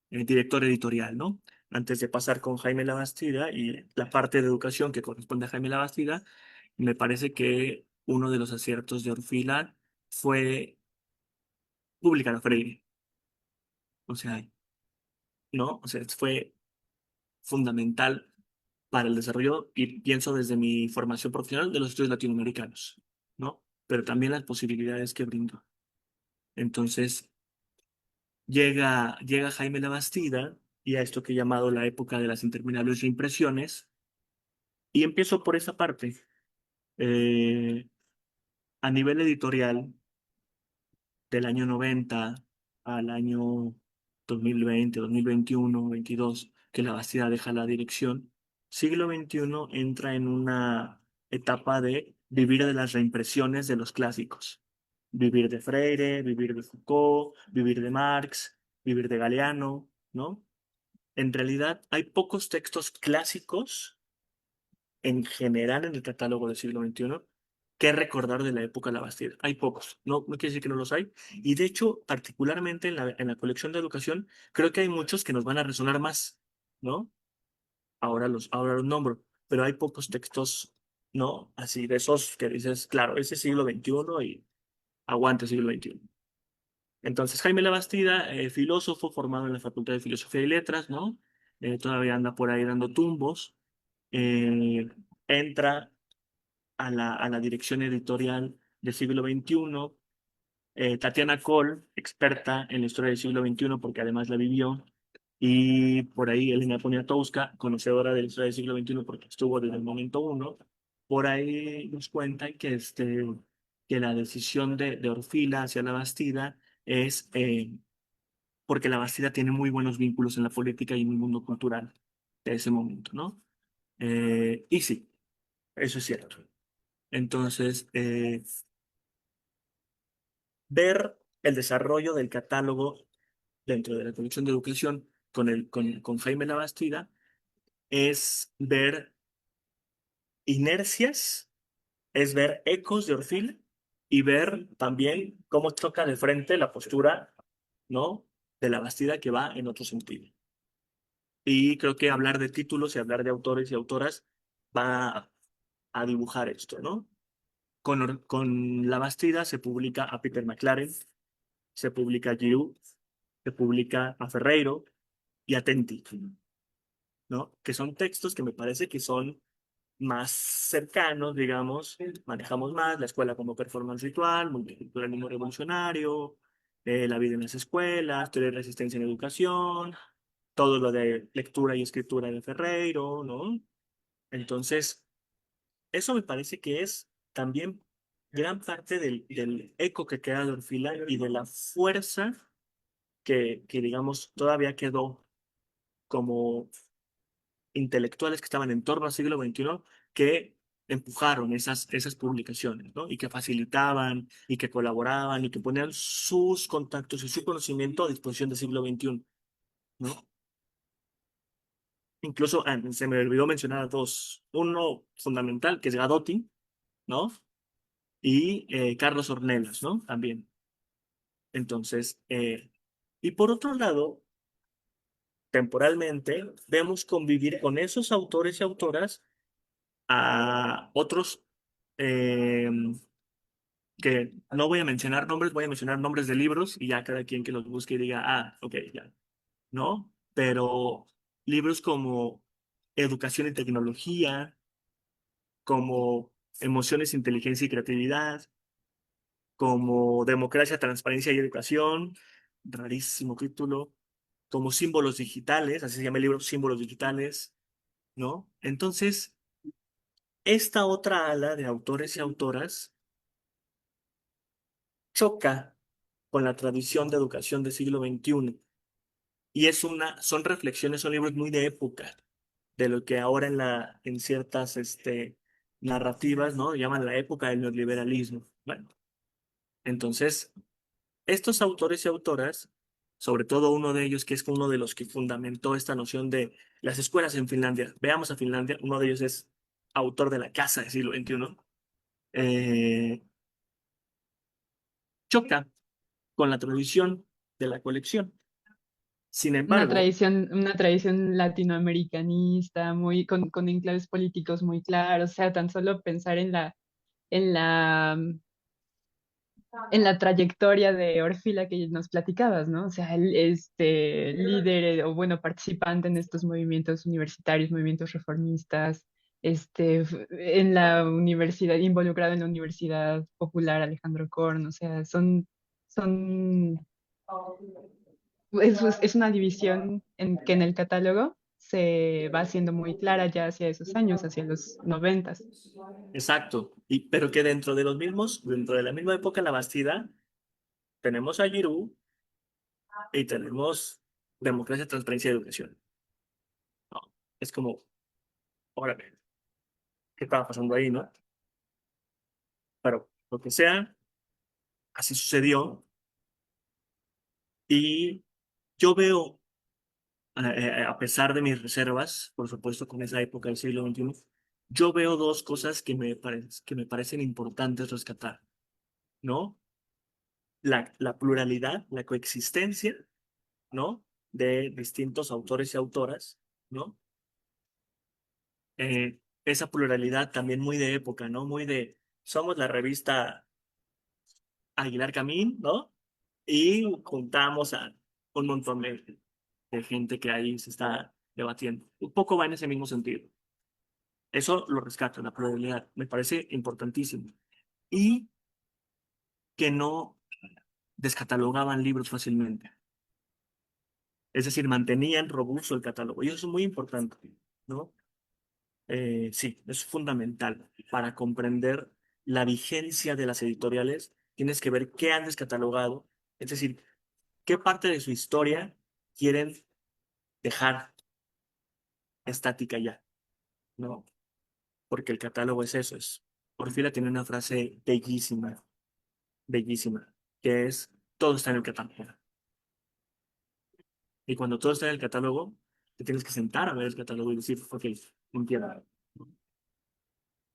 director editorial, ¿no? Antes de pasar con Jaime Labastida y la parte de educación que corresponde a Jaime Labastida, me parece que uno de los aciertos de Orfila fue publicar a Freire. O sea, ¿no? O sea, fue fundamental para el desarrollo, y pienso desde mi formación profesional, de los estudios latinoamericanos, ¿no? Pero también las posibilidades que brindó. Entonces, llega Jaime Labastida y a esto que he llamado la época de las interminables reimpresiones, y empiezo por esa parte. Eh, a nivel editorial, del año 90 al año 2020, 2021, 22, que la Bastida deja la dirección, siglo XXI entra en una etapa de vivir de las reimpresiones de los clásicos. Vivir de Freire, vivir de Foucault, vivir de Marx, vivir de Galeano, ¿no? En realidad hay pocos textos clásicos en general en el catálogo del siglo XXI que recordar de la época de la Bastida. Hay pocos, no quiere decir que no los hay. Y de hecho, particularmente en la colección de educación, creo que hay muchos que nos van a resonar más, ¿no? Ahora los nombro, pero hay pocos textos, ¿no? Así de esos que dices, claro, ese siglo XXI y aguante siglo XXI. Entonces, Jaime Labastida, filósofo formado en la Facultad de Filosofía y Letras, ¿no? Todavía anda por ahí dando tumbos. eh, Entra a la dirección editorial del siglo XXI. Tatiana Cole, experta en la historia del siglo XXI, porque además la vivió, y por ahí Elena Poniatowska, conocedora de la historia del siglo XXI, porque estuvo desde el momento uno, por ahí nos cuenta que la decisión de Orfila hacia la Bastida es porque la Bastida tiene muy buenos vínculos en la política y en el mundo cultural de ese momento, ¿no? Y sí, eso es cierto. Entonces, ver el desarrollo del catálogo dentro de la colección de educación con Jaime Labastida es ver inercias, es ver ecos de Orfila y ver también cómo toca de frente la postura, ¿no? De la Bastida que va en otro sentido. Y creo que hablar de títulos y hablar de autores y autoras va a dibujar esto, ¿no? Con La Bastida se publica a Peter McLaren, se publica a Giroux, se publica a Ferreiro y a Tenti, ¿no? Que son textos que me parece que son más cercanos, digamos, manejamos más la escuela como performance ritual, multiculturalismo revolucionario, la vida en las escuelas, teoría de resistencia en educación, todo lo de lectura y escritura de Ferreiro, ¿no? Entonces, eso me parece que es también gran parte del eco que queda de Orfila y de la fuerza que digamos, todavía quedó como intelectuales que estaban en torno al siglo XXI que empujaron esas publicaciones, ¿no? Y que facilitaban y que colaboraban y que ponían sus contactos y su conocimiento a disposición del siglo XXI, ¿no? Incluso se me olvidó mencionar a dos. Uno fundamental, que es Gadotti, ¿no? Y Carlos Ornelas, ¿no? También. Entonces, y por otro lado, temporalmente, vemos convivir con esos autores y autoras a otros eh, que no voy a mencionar nombres, voy a mencionar nombres de libros y ya cada quien que los busque diga, ah, ok, ya, ¿no? Pero libros como Educación y Tecnología, como Emociones, Inteligencia y Creatividad, como Democracia, Transparencia y Educación, rarísimo título, como Símbolos Digitales, así se llama el libro, Símbolos Digitales, ¿no? Entonces, esta otra ala de autores y autoras choca con la tradición de educación del siglo XXI. Y son reflexiones, son libros muy de época, de lo que ahora en ciertas narrativas, ¿no? Llaman la época del neoliberalismo. Bueno, entonces, estos autores y autoras, sobre todo uno de ellos, que es uno de los que fundamentó esta noción de las escuelas en Finlandia. Veamos a Finlandia, uno de ellos es autor de La Casa del siglo XXI. eh, Choca con la tradición de la colección. Sin embargo, Una tradición latinoamericanista, muy, con enclaves políticos muy claros, o sea, tan solo pensar en la, en la trayectoria de Orfila que nos platicabas, ¿no? O sea, líder o bueno, participante en estos movimientos universitarios, movimientos reformistas, en la universidad, involucrado en la Universidad Popular Alejandro Korn, o sea, son es una división que en el catálogo se va haciendo muy clara ya hacia esos años, hacia los 90. exacto, pero que dentro de los mismos, dentro de la misma época, la Bastida, tenemos a Giroux y tenemos Democracia, Transparencia y Educación. No, es como, órale, ¿qué estaba pasando ahí, no? Pero lo que sea, así sucedió y yo veo, a pesar de mis reservas, por supuesto, con esa época del siglo XXI, yo veo dos cosas que me parecen importantes rescatar, ¿no? La pluralidad, la coexistencia, ¿no? De distintos autores y autoras, ¿no? Esa pluralidad también muy de época, ¿no? Muy de, somos la revista Aguilar Camín, ¿no? Y juntamos a un montón de gente que ahí se está debatiendo. Un poco va en ese mismo sentido. Eso lo rescato, la pluralidad. Me parece importantísimo. Y que no descatalogaban libros fácilmente. Es decir, mantenían robusto el catálogo. Y eso es muy importante, ¿no? Sí, es fundamental para comprender la vigencia de las editoriales. Tienes que ver qué han descatalogado, Es decir, ¿qué parte de su historia quieren dejar estática ya? ¿No? Porque el catálogo es eso. Orfila tiene una frase bellísima, bellísima, que es, todo está en el catálogo. Y cuando todo está en el catálogo, te tienes que sentar a ver el catálogo y decir, ok, entiendo.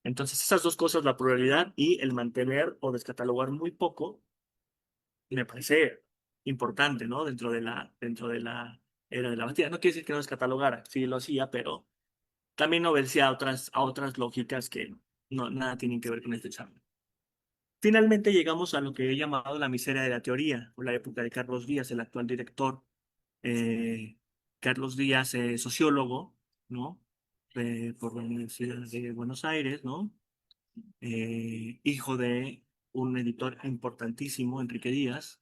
Entonces, esas dos cosas, la pluralidad y el mantener o descatalogar muy poco, me parece importante, ¿no? Dentro de la era de la Bastilla. No quiere decir que no descatalogara, sí lo hacía, pero también obedecía a otras lógicas que no, nada tienen que ver con este examen. Finalmente llegamos a lo que he llamado la miseria de la teoría, o la época de Carlos Díaz, el actual director. Eh, Carlos Díaz, sociólogo, ¿no? Por la Universidad de Buenos Aires, ¿no? Hijo de un editor importantísimo, Enrique Díaz,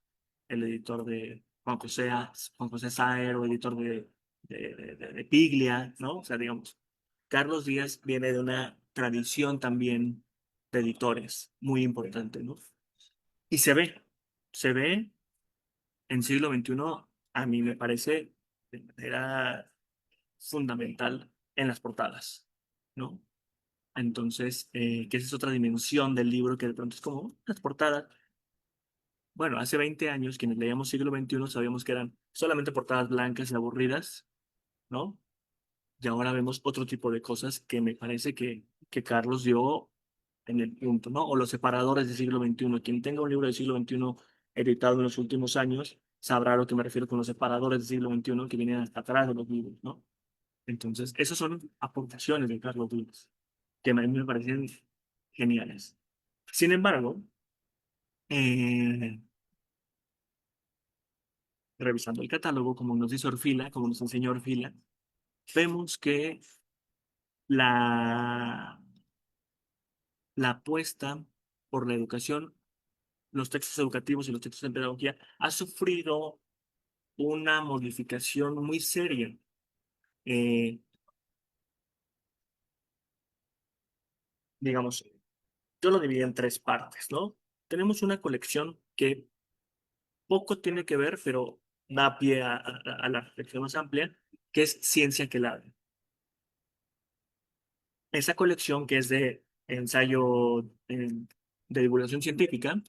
el editor de Juan José Saer, o editor de Piglia, ¿no? O sea, digamos, Carlos Díaz viene de una tradición también de editores muy importante, ¿no? Y se ve en siglo XXI, a mí me parece de manera fundamental en las portadas, ¿no? Entonces, que esa es otra dimensión del libro que de pronto es como las portadas. Bueno, hace 20 años, quienes leíamos siglo XXI sabíamos que eran solamente portadas blancas y aburridas, ¿no? Y ahora vemos otro tipo de cosas que me parece que Carlos dio en el punto, ¿no? O los separadores del siglo XXI. Quien tenga un libro del siglo XXI editado en los últimos años sabrá a lo que me refiero con los separadores del siglo XXI que vienen hasta atrás de los libros, ¿no? Entonces, esas son aportaciones de Carlos Díaz que a mí me parecen geniales. Sin embargo, eh, revisando el catálogo, como nos dice Orfila, como nos enseñó Orfila, vemos que la, la apuesta por la educación, los textos educativos y los textos de pedagogía, ha sufrido una modificación muy seria. Eh, digamos, yo lo dividí en tres partes, ¿no? Tenemos una colección que poco tiene que ver, pero da pie a la reflexión más amplia, que es Ciencia que ladra. Esa colección, que es de ensayo de divulgación científica,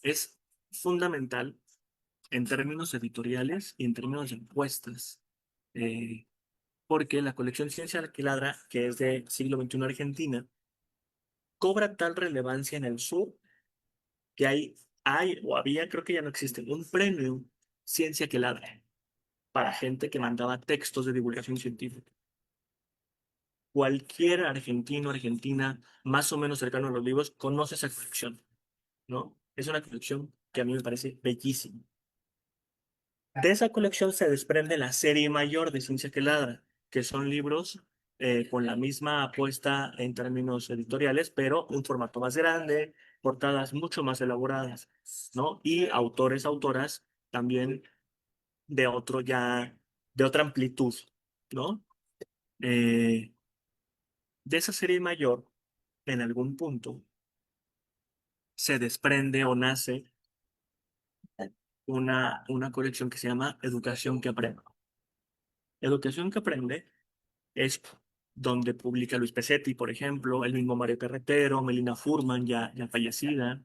es fundamental en términos editoriales y en términos de encuestas, eh, porque la colección Ciencia que ladra, que es de siglo XXI Argentina, cobra tal relevancia en el sur que hay o había, creo que ya no existe, un premio Ciencia que ladra para gente que mandaba textos de divulgación científica. Cualquier argentino, argentina, más o menos cercano a los libros, conoce esa colección, ¿no? Es una colección que a mí me parece bellísima. De esa colección se desprende la serie mayor de Ciencia que Ladra, que son libros con la misma apuesta en términos editoriales, pero un formato más grande, portadas mucho más elaboradas, ¿no? Y autores, autoras también de otra amplitud, ¿no? Eh, de esa serie mayor, en algún punto, se desprende o nace una colección que se llama Educación que Aprende. Educación que Aprende es donde publica Luis Pesetti, por ejemplo, el mismo Mario Carretero, Melina Furman, ya fallecida,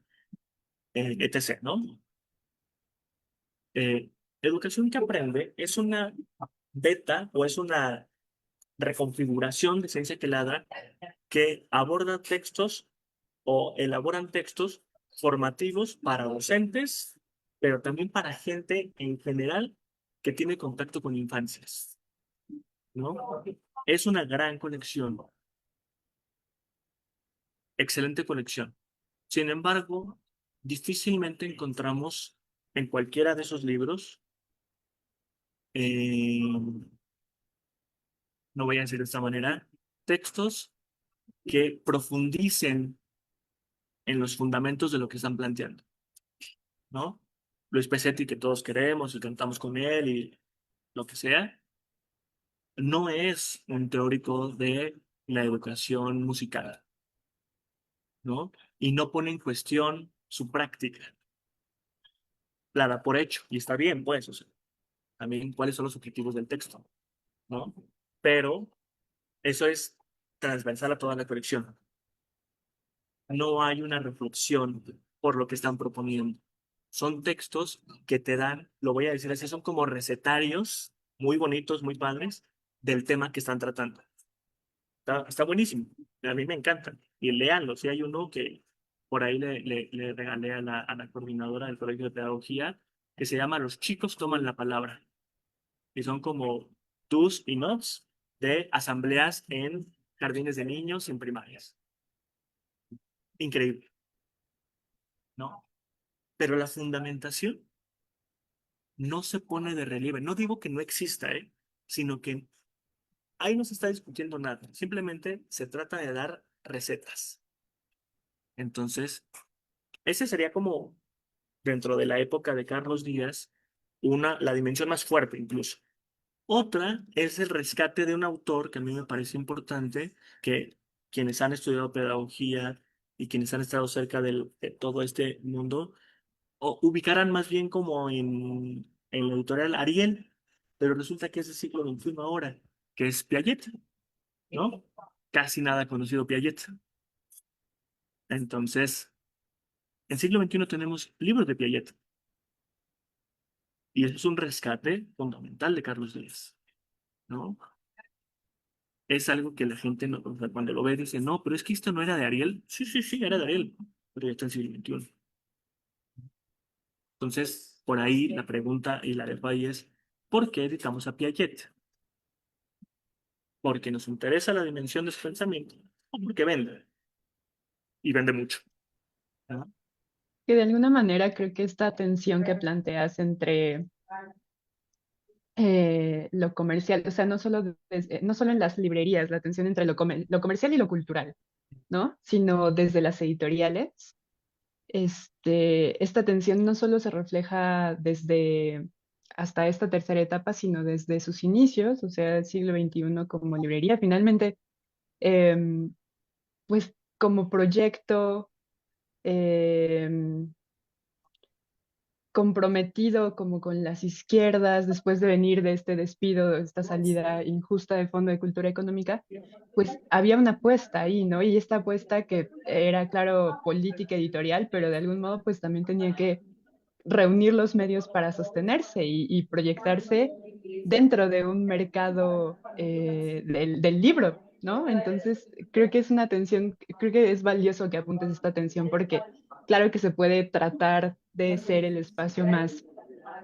etc., ¿no? Eh, Educación que Aprende es una beta o es una reconfiguración de Ciencia que Ladra que aborda textos o elaboran textos formativos para docentes, pero también para gente en general que tiene contacto con infancias, ¿no? Es una gran colección, excelente colección. Sin embargo, difícilmente encontramos en cualquiera de esos libros, no voy a decir de esta manera, textos que profundicen en los fundamentos de lo que están planteando, ¿no? Luis Pesetti, que todos queremos y cantamos con él y lo que sea, no es un teórico de la educación musical, ¿no? Y no pone en cuestión su práctica. la da por hecho y está bien, pues, o sea, también cuáles son los objetivos del texto, ¿no? Pero eso es transversal a toda la colección. No hay una reflexión por lo que están proponiendo. Son textos que te dan, lo voy a decir así, son como recetarios muy bonitos, muy padres del tema que están tratando. Está buenísimo. A mí me encanta. Y léanlo. Si hay uno que por ahí le regalé a la coordinadora del Colegio de Pedagogía, que se llama Los chicos toman la palabra. Y son como do's y nots de asambleas en jardines de niños y en primarias. Increíble, ¿no? Pero la fundamentación no se pone de relieve. No digo que no exista, ¿eh? Sino que ahí no se está discutiendo nada. Simplemente se trata de dar recetas. Entonces, ese sería como dentro de la época de Carlos Díaz, la dimensión más fuerte incluso. Otra es el rescate de un autor que a mí me parece importante, que quienes han estudiado pedagogía y quienes han estado cerca de todo este mundo, o ubicarán más bien como en la editorial Ariel, pero resulta que es del siglo XXI ahora, que es Piaget, ¿no? Casi nada conocido Piaget. Entonces, en siglo XXI tenemos libros de Piaget, y eso es un rescate fundamental de Carlos Díaz, ¿no? Es algo que la gente, o sea, cuando lo ve, dice, no, pero es que esto no era de Ariel. Sí, sí, sí, era de Ariel, pero ya está en siglo XXI. Entonces, por ahí la pregunta y la dejo ahí es, ¿por qué editamos a Piaget? ¿Porque nos interesa la dimensión de su pensamiento? ¿O porque vende? Y vende mucho, ¿no? Que de alguna manera creo que esta tensión que planteas entre lo comercial, o sea, no solo en las librerías, la tensión entre lo comercial y lo cultural, ¿no? Sino desde las editoriales. Esta tensión no solo se refleja desde hasta esta tercera etapa, sino desde sus inicios, o sea, el siglo XXI como librería, finalmente, em, pues como proyecto em, comprometido como con las izquierdas después de venir de este despido, de esta salida injusta del Fondo de Cultura Económica, pues había una apuesta ahí, ¿no? Y esta apuesta que era, claro, política editorial, pero de algún modo pues también tenía que reunir los medios para sostenerse y proyectarse dentro de un mercado del libro, ¿no? Entonces, creo que es una tensión, creo que es valioso que apuntes esta tensión porque claro que se puede tratar de ser el espacio más,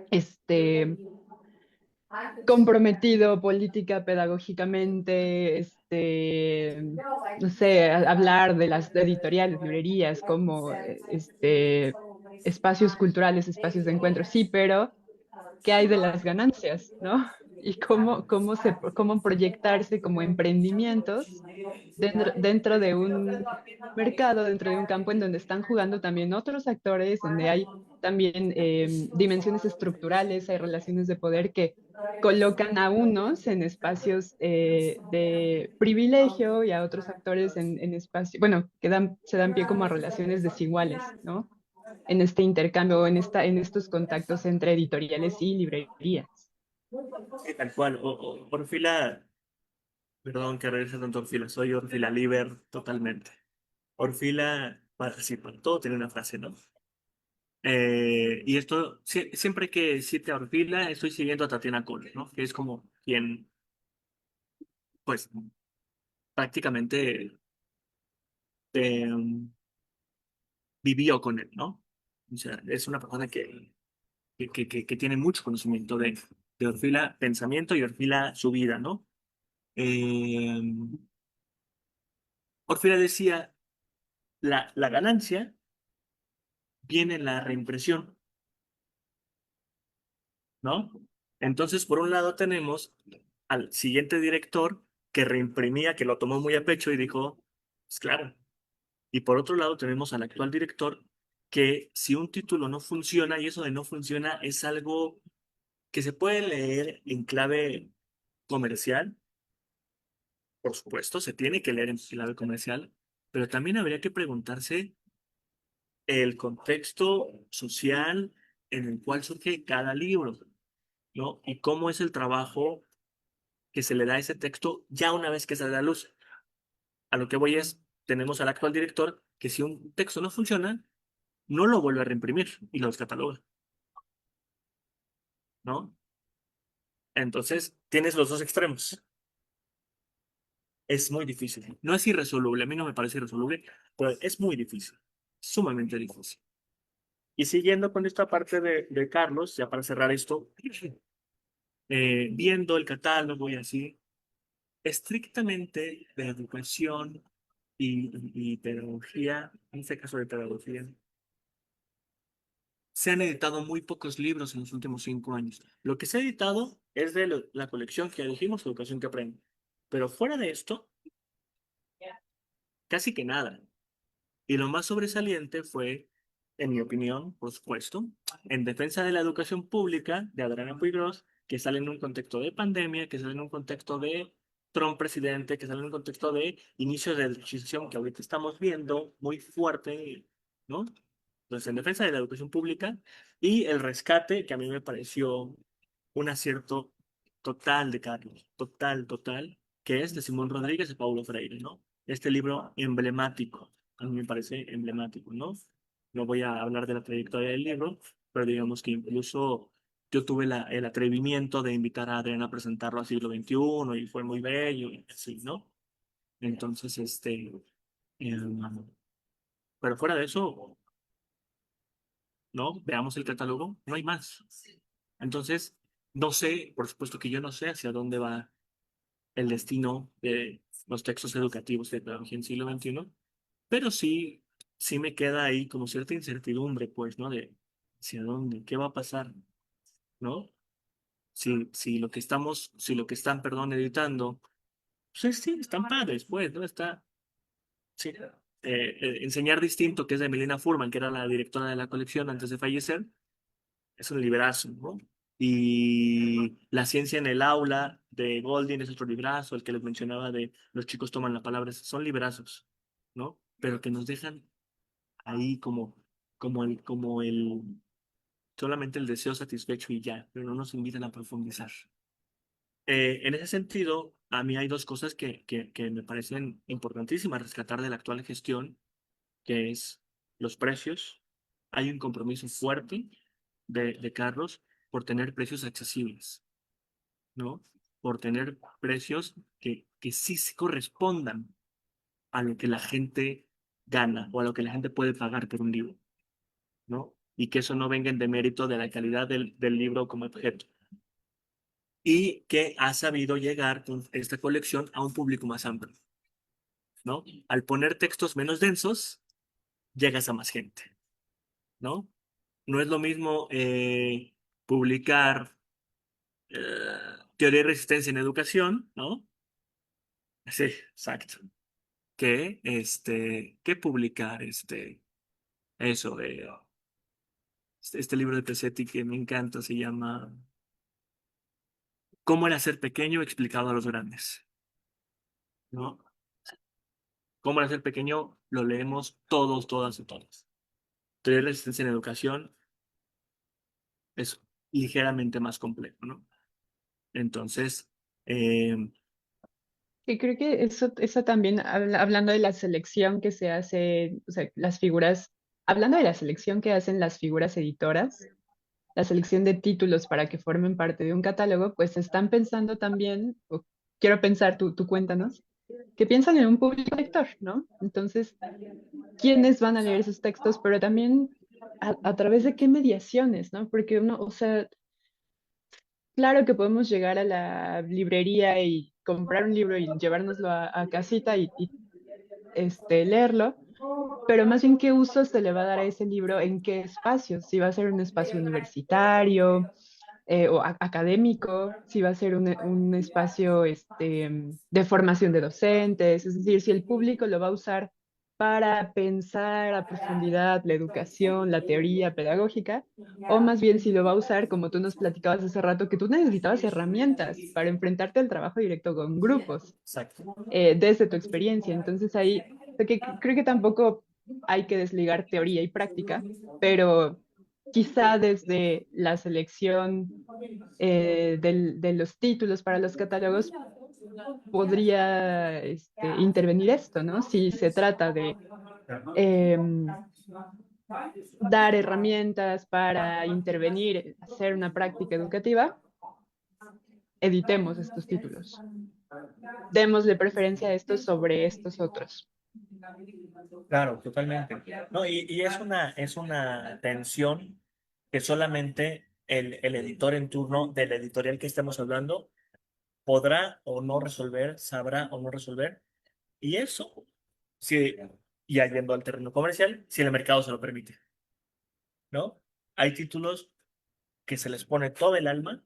este, comprometido política, pedagógicamente, no sé, hablar de las editoriales, librerías, como espacios culturales, espacios de encuentro, sí, pero ¿qué hay de las ganancias, no? Y cómo proyectarse como emprendimientos dentro de un mercado, dentro de un campo en donde están jugando también otros actores, donde hay también dimensiones estructurales, hay relaciones de poder que colocan a unos en espacios de privilegio y a otros actores en espacios, bueno, se dan pie como a relaciones desiguales, ¿no? En este intercambio, en estos contactos entre editoriales y librerías. Sí, tal cual. Orfila, perdón que regrese tanto a Orfila, soy Orfila Liber totalmente. Orfila, sí, para todo tiene una frase, ¿no? Y esto, siempre que cite a Orfila, estoy siguiendo a Tatiana Cole, ¿no? Que es como quien, pues, prácticamente eh, vivió con él, ¿no? O sea, es una persona que tiene mucho conocimiento de Orfila pensamiento y Orfila su vida, ¿no? Eh, Orfila decía, la ganancia viene en la reimpresión, ¿no? Entonces, por un lado tenemos al siguiente director que reimprimía, que lo tomó muy a pecho y dijo, pues claro. Y por otro lado tenemos al actual director que si un título no funciona, y eso de no funciona es algo que se puede leer en clave comercial, por supuesto, se tiene que leer en clave comercial, pero también habría que preguntarse el contexto social en el cual surge cada libro, ¿no? Y cómo es el trabajo que se le da a ese texto ya una vez que sale a la luz. A lo que voy es, tenemos al actual director que si un texto no funciona, no lo vuelve a reimprimir y lo descataloga, ¿no? Entonces, tienes los dos extremos. Es muy difícil. No es irresoluble, a mí no me parece irresoluble, pero es muy difícil, sumamente difícil. Y siguiendo con esta parte de Carlos, ya para cerrar esto, viendo el catálogo y así, estrictamente de educación y pedagogía, en este caso de pedagogía, se han editado muy pocos libros en los últimos 5 años. Lo que se ha editado es de la colección que ya dijimos, Educación que Aprende. Pero fuera de esto, casi que nada. Y lo más sobresaliente fue, en mi opinión, por supuesto, En defensa de la educación pública de Adriana Puigros, que sale en un contexto de pandemia, que sale en un contexto de Trump presidente, que sale en un contexto de inicio de decisión que ahorita estamos viendo muy fuerte, ¿no? Entonces, en defensa de la educación pública y el rescate, que a mí me pareció un acierto total de Carlos, total, total, que es de Simón Rodríguez y Paulo Freire, ¿no? Este libro emblemático, a mí me parece emblemático, ¿no? No voy a hablar de la trayectoria del libro, pero digamos que incluso yo tuve el atrevimiento de invitar a Adriana a presentarlo a Siglo XXI y fue muy bello y así, ¿no? Entonces, em, pero fuera de eso, ¿no? Veamos el catálogo, no hay más. Entonces, no sé, por supuesto que yo no sé hacia dónde va el destino de los textos educativos de pedagogía en siglo XXI, pero sí, sí me queda ahí como cierta incertidumbre, pues, ¿no? De hacia dónde, qué va a pasar, ¿no? Si lo que están, perdón, editando, pues sí, están padres, pues, ¿no? Sí, Enseñar Distinto, que es de Melina Furman, que era la directora de la colección antes de fallecer, es un librazo, ¿no? Y La ciencia en el aula de Golding es otro librazo, el que les mencionaba de Los chicos toman la palabra, son librazos, ¿no? Pero que nos dejan ahí solamente el deseo satisfecho y ya, pero no nos invitan a profundizar. En ese sentido, a mí hay dos cosas que me parecen importantísimas rescatar de la actual gestión, que es los precios. Hay un compromiso fuerte de Carlos por tener precios accesibles, ¿no? Por tener precios que sí se correspondan a lo que la gente gana o a lo que la gente puede pagar por un libro, ¿no? Y que eso no venga en demérito de la calidad del libro como objeto. Y que ha sabido llegar con esta colección a un público más amplio, ¿no? Al poner textos menos densos, llegas a más gente, ¿no? No es lo mismo publicar teoría y resistencia en educación, ¿no? Sí, exacto. Que publicar eso de este libro de Pesetti que me encanta, se llama ¿Cómo era ser pequeño explicado a los grandes? ¿No? ¿Cómo era ser pequeño? Lo leemos todos, todas y todas. Teoría y resistencia en educación es ligeramente más complejo, ¿no? Entonces, eh, Y creo que eso también, hablando de la selección que se hace, o sea, las figuras, hablando de la selección que hacen las figuras editoras, la selección de títulos para que formen parte de un catálogo, pues están pensando también, o quiero pensar, tú cuéntanos, que piensan en un público lector, ¿no? Entonces, ¿quiénes van a leer esos textos? Pero también a través de qué mediaciones, ¿no? Porque uno, o sea, claro que podemos llegar a la librería y comprar un libro y llevárnoslo a casita y leerlo, pero más bien qué uso se le va a dar a ese libro, en qué espacios, si va a ser un espacio universitario o académico, si va a ser un espacio de formación de docentes, es decir, si el público lo va a usar para pensar a profundidad la educación, la teoría pedagógica, o más bien si lo va a usar, como tú nos platicabas hace rato, que tú necesitabas herramientas para enfrentarte al trabajo directo con grupos exacto. desde tu experiencia. Entonces ahí, porque creo que tampoco hay que desligar teoría y práctica, pero quizá desde la selección de los títulos para los catálogos podría intervenir esto, ¿no? Si se trata de dar herramientas para intervenir, hacer una práctica educativa, editemos estos títulos. Démosle preferencia a estos sobre estos otros. Claro, totalmente. No, y es una tensión que solamente el editor en turno del editorial que estemos hablando podrá o no resolver, sabrá o no resolver. Y eso, si, ya yendo al terreno comercial, si el mercado se lo permite, ¿no? Hay títulos que se les pone todo el alma,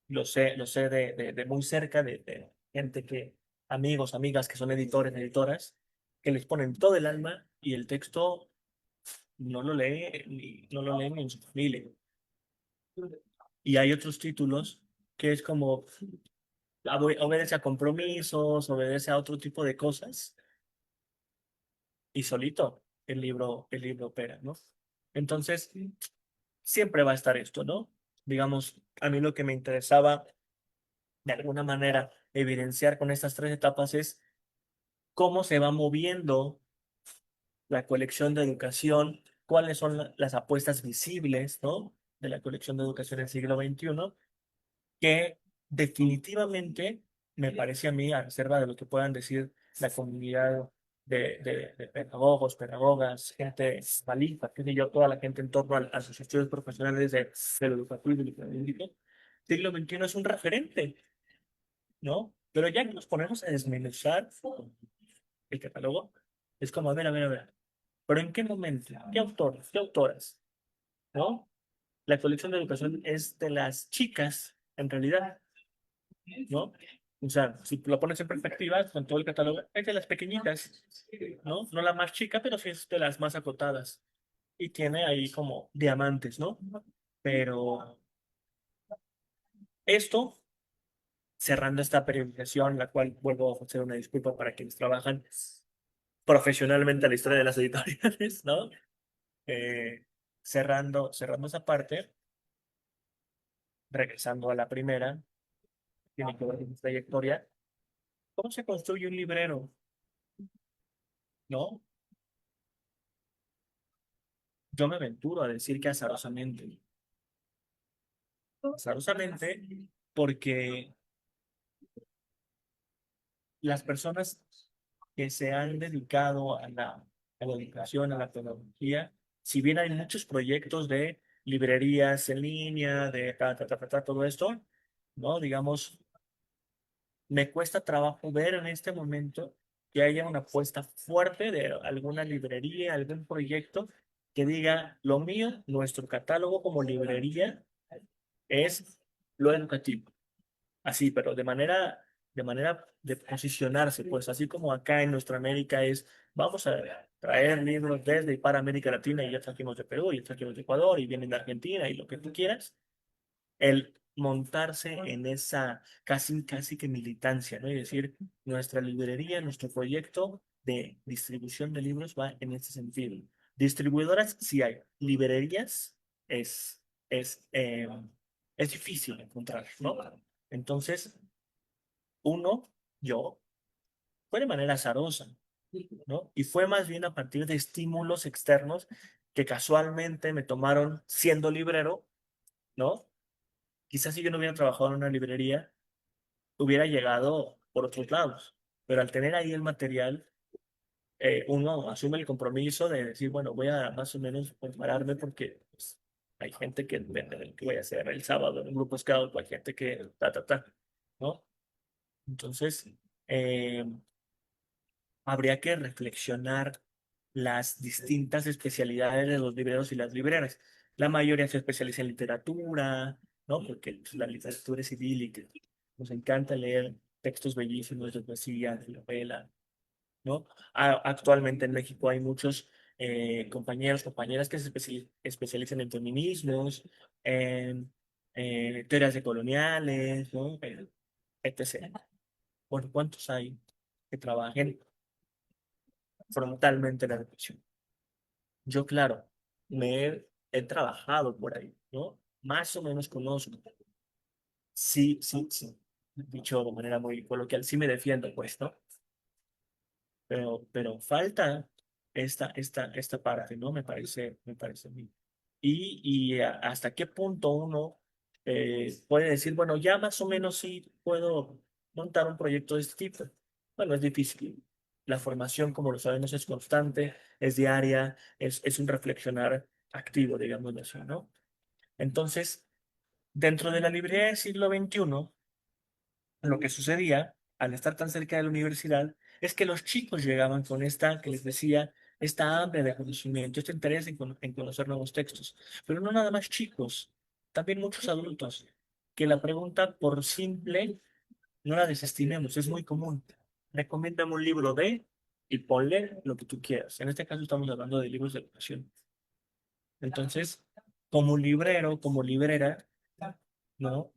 lo sé de muy cerca, de gente que, amigos, amigas que son editores, editoras, que les ponen todo el alma y el texto no lo leen ni en su familia. Y hay otros títulos que es como obedece a compromisos, obedece a otro tipo de cosas y solito el libro opera, ¿no? Entonces, siempre va a estar esto, ¿no? Digamos, a mí lo que me interesaba de alguna manera evidenciar con estas tres etapas es cómo se va moviendo la colección de educación, cuáles son las apuestas visibles, ¿no? De la colección de educación del siglo XXI, que definitivamente me parece a mí, a reserva de lo que puedan decir la comunidad de pedagogos, pedagogas, gente valija, que sé yo, toda la gente en torno a sus estudios profesionales de lo educativo y lo pedagógico, siglo XXI es un referente, ¿no? Pero ya que nos ponemos a desmenuzar el catálogo, es como, a ver, ¿pero en qué momento? ¿Qué autores? ¿Qué autoras? ¿No? La colección de educación es de las chicas, en realidad, ¿no? O sea, si lo pones en perspectiva, con todo el catálogo, es de las pequeñitas, ¿no? No la más chica, pero sí es de las más acotadas. Y tiene ahí como diamantes, ¿no? Pero esto, cerrando esta periodización, la cual vuelvo a hacer una disculpa para quienes trabajan profesionalmente la historia de las editoriales, ¿no? Eh, cerrando esa parte, regresando a la primera, tiene que ver con mi trayectoria. ¿Cómo se construye un librero? ¿No? Yo me aventuro a decir que azarosamente. Azarosamente, porque las personas que se han dedicado a la educación, a la pedagogía, si bien hay muchos proyectos de librerías en línea, de todo esto, ¿no? Digamos, me cuesta trabajo ver en este momento que haya una apuesta fuerte de alguna librería, algún proyecto que diga, lo mío, nuestro catálogo como librería es lo educativo. Así, pero de manera de posicionarse, pues así como acá en nuestra América es, vamos a traer libros desde y para América Latina y ya trajimos de Perú, y ya trajimos de Ecuador y vienen de Argentina y lo que tú quieras, el montarse en esa casi que militancia, ¿no? Y decir, nuestra librería, nuestro proyecto de distribución de libros va en ese sentido. Distribuidoras sí hay, librerías es, es, eh, es difícil encontrar, ¿no? Entonces, uno, yo, fue de manera azarosa, ¿no? Y fue más bien a partir de estímulos externos que casualmente me tomaron siendo librero, ¿no? Quizás si yo no hubiera trabajado en una librería, hubiera llegado por otros lados. Pero al tener ahí el material, uno asume el compromiso de decir, bueno, voy a más o menos prepararme porque pues, hay gente que depende de lo que voy a hacer el sábado en un grupo scout, hay gente que ¿no? Entonces, eh, habría que reflexionar las distintas especialidades de los libreros y las libreras. La mayoría se especializa en literatura, ¿no? Porque pues, la literatura es idílica. Nos encanta leer textos bellísimos de poesía, de novela, ¿no? Actualmente en México hay muchos compañeros, compañeras que se especializan en feminismos, en teorías decoloniales, ¿no? Etc. Bueno, ¿cuántos hay que trabajen frontalmente en la educación? Yo, claro, me he he trabajado por ahí, ¿no? Más o menos conozco. Sí, sí, sí. Dicho de manera muy coloquial, sí me defiendo, pues, ¿no? Pero falta esta parte, ¿no? Me parece a mí. Hasta qué punto uno puede decir, bueno, ya más o menos sí puedo montar un proyecto de este tipo. Bueno, es difícil. La formación, como lo sabemos, es constante, es diaria, es un reflexionar activo, digamos así, ¿no? Entonces, dentro de la librería del siglo XXI, lo que sucedía al estar tan cerca de la universidad es que los chicos llegaban con esta, que les decía, esta hambre de conocimiento, este interés en conocer nuevos textos. Pero no nada más chicos, también muchos adultos, que la pregunta por simple no la desestimemos, es muy común. Recomiéndame un libro de y ponle lo que tú quieras. En este caso estamos hablando de libros de educación. Entonces, como librero, como librera, ¿no?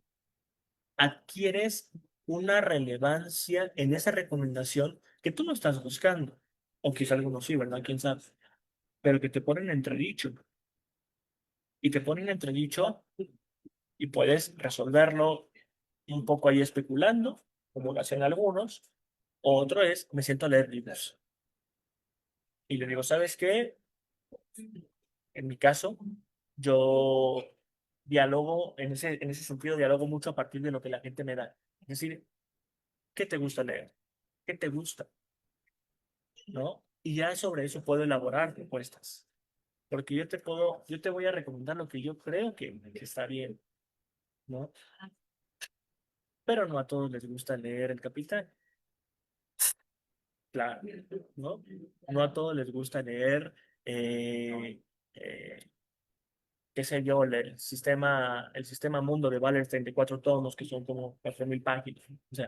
Adquieres una relevancia en esa recomendación que tú no estás buscando. O quizá algunos sí, ¿verdad? ¿Quién sabe? Pero que te ponen entredicho. Y te ponen entredicho y puedes resolverlo un poco ahí especulando, como lo hacen algunos. Otro es, me siento a leer libros. Y le digo, ¿sabes qué? En mi caso, yo dialogo, en ese sentido, dialogo mucho a partir de lo que la gente me da. Es decir, ¿qué te gusta leer? ¿Qué te gusta? ¿No? Y ya sobre eso puedo elaborar propuestas. Porque yo te voy a recomendar lo que yo creo que está bien, ¿no? Pero no a todos les gusta leer El Capitán, claro, ¿no? No a todos les gusta leer, eh, eh, qué sé yo, el sistema Mundo de Valles 34 tomos, que son como 4.000 páginas. O sea,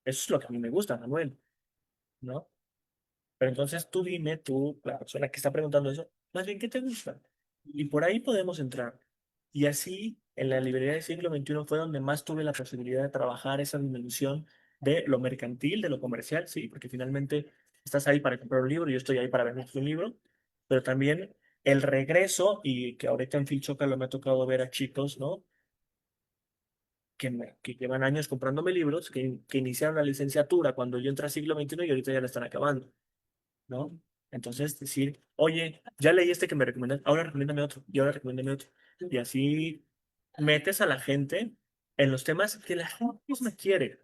eso es lo que a mí me gusta, Manuel, ¿no? Pero entonces tú dime, tú, la persona que está preguntando eso, más bien, ¿qué te gusta? Y por ahí podemos entrar. Y así, en la librería del siglo XXI fue donde más tuve la posibilidad de trabajar esa dimensión de lo mercantil, de lo comercial, sí, porque finalmente estás ahí para comprar un libro y yo estoy ahí para vender un libro, pero también el regreso, y que ahorita en Filchoca lo me ha tocado ver a chicos, ¿no? Que llevan años comprándome libros, que iniciaron la licenciatura cuando yo entré a siglo XXI y ahorita ya la están acabando. ¿No? Entonces decir, oye, ya leí este que me recomendaste, ahora recomiéndame otro, y ahora recomiéndame otro. Y así metes a la gente en los temas que la gente misma quiere,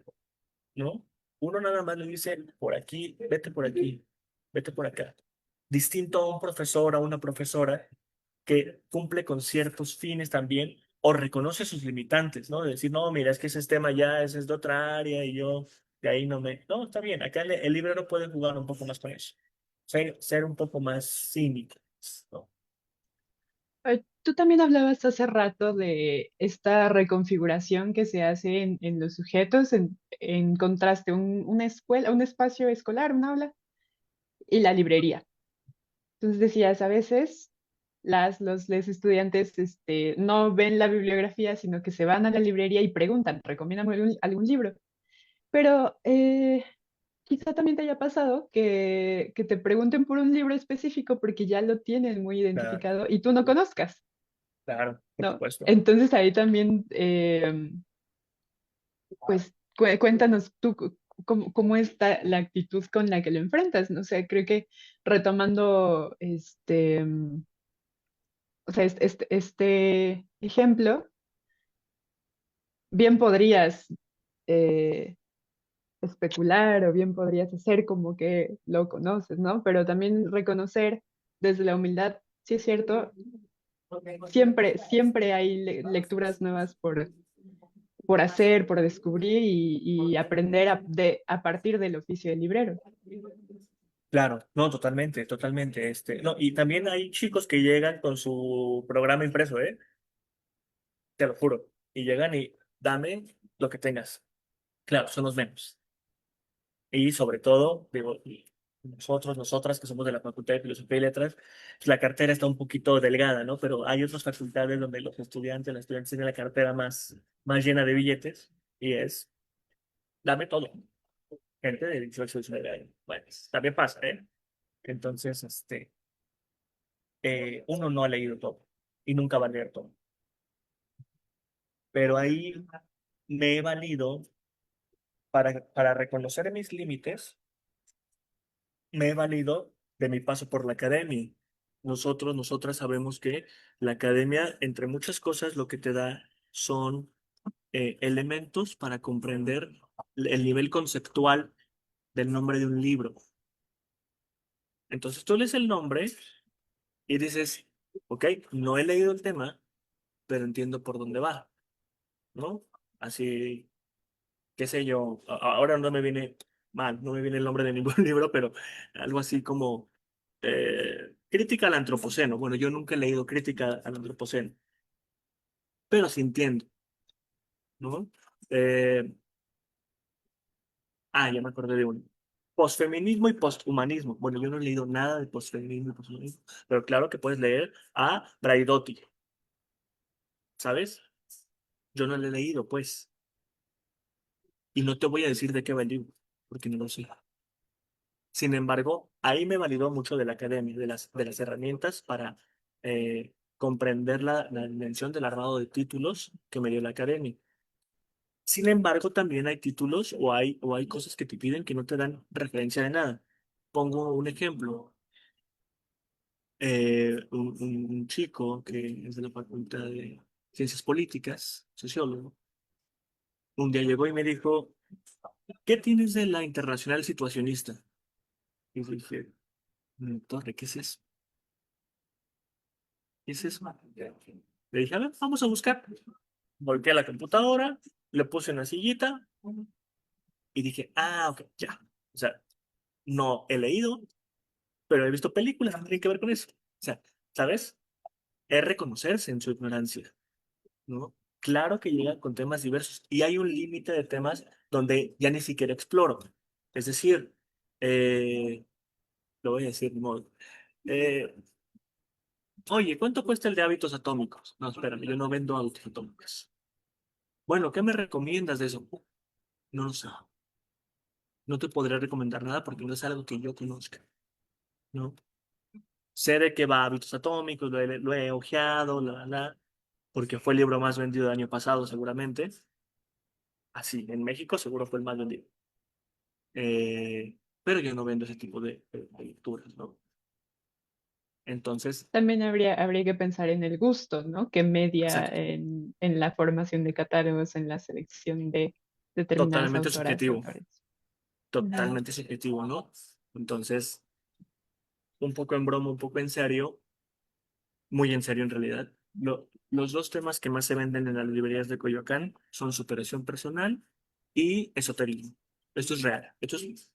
¿no? Uno nada más le dice, por aquí, vete por acá. Distinto a un profesor, a una profesora que cumple con ciertos fines también o reconoce sus limitantes, ¿no? De decir, no, mira, es que ese tema ya ese es de otra área y yo de ahí no me... No, está bien, acá el librero puede jugar un poco más con eso. Ser un poco más cínico, ¿no? Tú también hablabas hace rato de esta reconfiguración que se hace en los sujetos en contraste una escuela, un espacio escolar, un aula y la librería. Entonces decías, a veces los estudiantes no ven la bibliografía, sino que se van a la librería y preguntan, recomiéndame algún libro. Pero quizá también te haya pasado que te pregunten por un libro específico porque ya lo tienen muy Claro, identificado y tú no conozcas, claro, por ¿no? supuesto. Entonces ahí también, pues cuéntanos tú cómo está la actitud con la que lo enfrentas, ¿no? O sea, creo que retomando o sea, este ejemplo, bien podrías eh, especular o bien podrías hacer como que lo conoces, ¿no? Pero también reconocer desde la humildad, sí es cierto, siempre hay lecturas nuevas por hacer, por descubrir y aprender a partir del oficio del librero. Claro, no, totalmente, totalmente. No, y también hay chicos que llegan con su programa impreso, ¿eh? Te lo juro. Y llegan y dame lo que tengas. Claro, son los menos. Y sobre todo, digo, y nosotras que somos de la Facultad de Filosofía y Letras, pues la cartera está un poquito delgada, ¿no? Pero hay otras facultades donde los estudiantes tienen la cartera más llena de billetes y es, dame todo. Gente de 18, 19 años. Bueno, también pasa, ¿eh? Entonces, uno no ha leído todo. y nunca va a leer todo. Pero ahí me he valido para reconocer mis límites, me he valido de mi paso por la academia. Nosotras sabemos que la academia, entre muchas cosas, lo que te da son elementos para comprender el nivel conceptual del nombre de un libro. Entonces tú lees el nombre y dices, ok, no he leído el tema, pero entiendo por dónde va, ¿no? Así, qué sé yo, ahora no me viene mal, no me viene el nombre de ningún libro, pero algo así como Crítica al Antropoceno. Bueno, yo nunca he leído Crítica al Antropoceno, pero sí entiendo, ¿no? Eh, ya me acordé de uno. Posfeminismo y posthumanismo. Bueno, yo no he leído nada de posfeminismo y posthumanismo, pero claro que puedes leer a Braidotti, ¿sabes? Yo no lo he leído, pues, y no te voy a decir de qué va el libro, porque no lo sé. Sin embargo, ahí me validó mucho de la academia, de las herramientas para comprender la dimensión del armado de títulos que me dio la academia. Sin embargo, también hay títulos o hay cosas que te piden que no te dan referencia de nada. Pongo un ejemplo. Un chico que es de la Facultad de Ciencias Políticas, sociólogo, un día llegó y me dijo, ¿qué tienes de la internacional situacionista? Y dije, Torre, ¿qué es eso? ¿Qué es eso? Le dije, a ver, vamos a buscar. Volteé a la computadora, le puse una sillita y dije, ok, ya. O sea, no he leído, pero he visto películas que tienen que ver con eso. O sea, ¿sabes? Es reconocerse en su ignorancia, ¿no? Claro que llega con temas diversos y hay un límite de temas donde ya ni siquiera exploro. Es decir, eh, lo voy a decir de modo. eh, Oye, ¿cuánto cuesta el de hábitos atómicos? No, espérame, yo no vendo hábitos atómicos. Bueno, ¿qué me recomiendas de eso? No lo sé. No te podré recomendar nada porque no es algo que yo conozca, ¿no? Sé de qué va hábitos atómicos, lo he ojeado, porque fue el libro más vendido el año pasado, seguramente. Así, en México seguro fue el más vendido. Pero yo no vendo ese tipo de lecturas, ¿no? Entonces, También habría que pensar en el gusto, ¿no? Que media exacto, en la formación de catálogos, en la selección de determinadas totalmente autoras, subjetivo, autores. Ujú. totalmente subjetivo, ¿no? Entonces, un poco en broma, un poco en serio, muy en serio en realidad. Los dos temas que más se venden en las librerías de Coyoacán son superación personal y esoterismo. Esto es real, esto es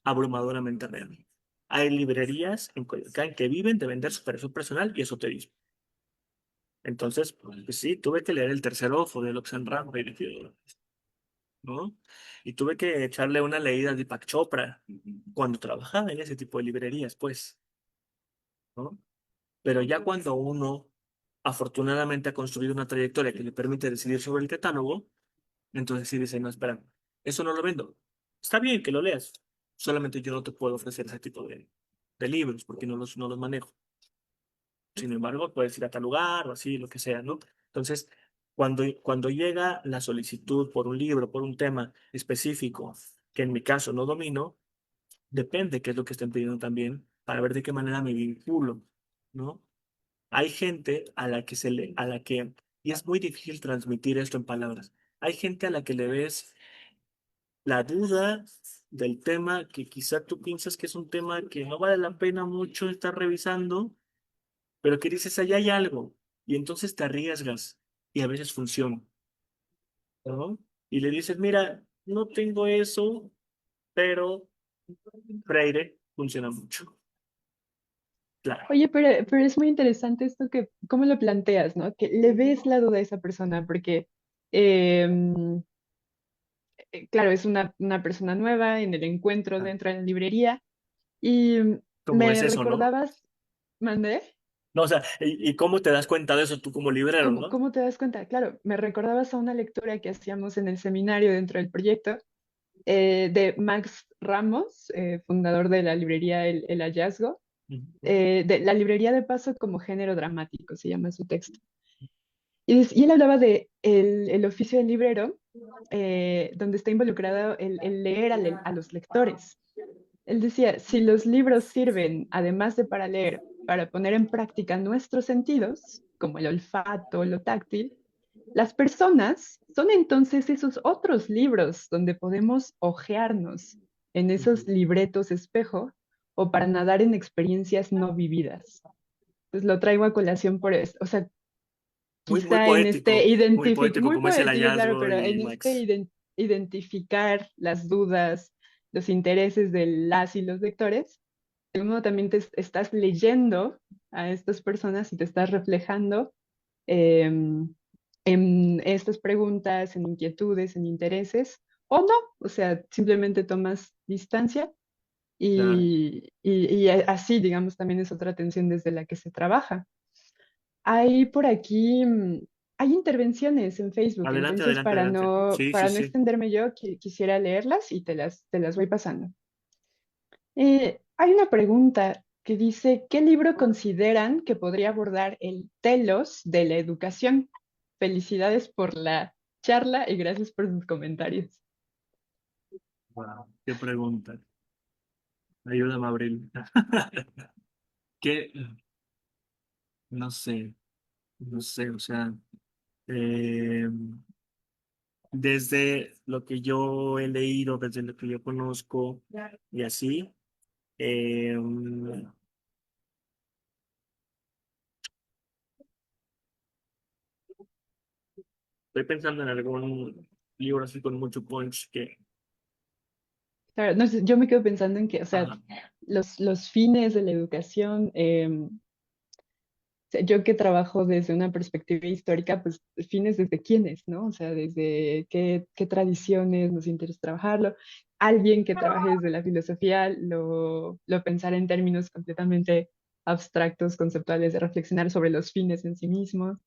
abrumadoramente real. Hay librerías en Coyoacán que viven de vender superación personal y esoterismo. Entonces, pues sí, tuve que leer El Tercer Ojo de Oxenfree, ¿no? Y tuve que echarle una leída a Deepak Chopra cuando trabajaba en ese tipo de librerías, pues, ¿no? Pero ya cuando uno afortunadamente ha construido una trayectoria que le permite decidir sobre el catálogo, entonces sí dice, no, espera, eso no lo vendo. Está bien que lo leas, solamente yo no te puedo ofrecer ese tipo de libros porque no los manejo. Sin embargo, puedes ir a tal lugar o así, lo que sea, ¿no? Entonces, cuando llega la solicitud por un libro, por un tema específico, que en mi caso no domino, depende qué es lo que estén pidiendo también para ver de qué manera me vinculo, ¿no? Hay gente y es muy difícil transmitir esto en palabras. Hay gente a la que le ves la duda del tema que quizá tú piensas que es un tema que no vale la pena mucho estar revisando, pero que dices, allá hay algo, y entonces te arriesgas, y a veces funciona, ¿no? Y le dices, mira, no tengo eso, pero Freire funciona mucho. Claro, Oye, pero es muy interesante esto que, ¿cómo lo planteas, no? Que le ves la duda a esa persona, porque, em, claro, es una persona nueva en el encuentro dentro de la librería y ¿cómo es me eso, no? recordabas, ¿mandé? No, o sea, ¿y cómo te das cuenta de eso tú como librero, ¿Cómo, no? cómo te das cuenta? Claro, me recordabas a una lectura que hacíamos en el seminario dentro del proyecto de Max Ramos, fundador de la librería El Hallazgo. de la librería de paso como género dramático, se llama su texto. Y él hablaba de el oficio del librero, donde está involucrado el leer a los lectores. Él decía, si los libros sirven, además de para leer, para poner en práctica nuestros sentidos, como el olfato, lo táctil, las personas son entonces esos otros libros donde podemos hojearnos en esos libretos espejo o para nadar en experiencias no vividas. Pues lo traigo a colación por esto. O sea, quizá en este muy poético muy como es el poético, claro, hallazgo pero y en este Max. identificar las dudas, los intereses de las y los lectores, de un modo también estás leyendo a estas personas y te estás reflejando em, en estas preguntas, en inquietudes, en intereses, o no, o sea, simplemente tomas distancia Claro. y así, digamos, también es otra tensión desde la que se trabaja. Hay por aquí, hay intervenciones en Facebook, Adelante, entonces adelante, adelante. Sí, sí, para no sí. extenderme yo, quisiera leerlas y te las voy pasando. Hay una pregunta que dice, ¿qué libro consideran que podría abordar el telos de la educación? Felicidades por la charla y gracias por sus comentarios. Wow, qué pregunta. Ayúdame, Abril. ¿Qué? No sé, no sé, o sea, eh, desde lo que yo he leído, desde lo que yo conozco y así, eh, estoy pensando en algún libro así con mucho punch que, Claro, no sé, yo me quedo pensando en que, o sea, ajá, los fines de la educación, sea, yo que trabajo desde una perspectiva histórica, pues fines desde quiénes, ¿no? O sea, desde qué tradiciones nos interesa trabajarlo. Alguien que trabaje desde la filosofía lo pensará en términos completamente abstractos, conceptuales, de reflexionar sobre los fines en sí mismos.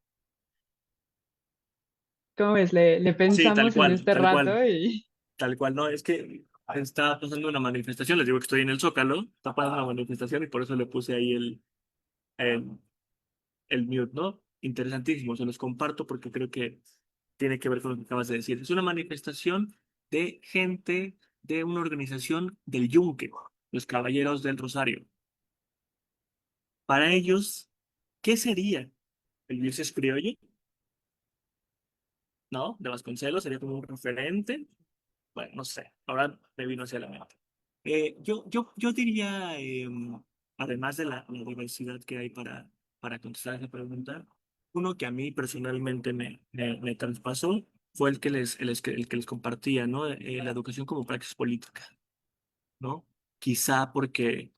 ¿Cómo ves? Le sí, pensamos en este cual, rato y tal cual, no, es que está pasando una manifestación, les digo que estoy en el Zócalo, está pasando una manifestación y por eso le puse ahí el, el mute, ¿no? Interesantísimo, se los comparto porque creo que tiene que ver con lo que acabas de decir. Es una manifestación de gente de una organización del Yunque, los Caballeros del Rosario. Para ellos, ¿qué sería el Ulises criollo? ¿No? De Vasconcelos sería como un referente. Bueno, no sé, ahora me vino hacia la mente. Yo diría, además de la diversidad que hay para contestar esa pregunta, uno que a mí personalmente me traspasó fue el que les compartía, ¿no? La educación como praxis política, ¿no? Quizá porque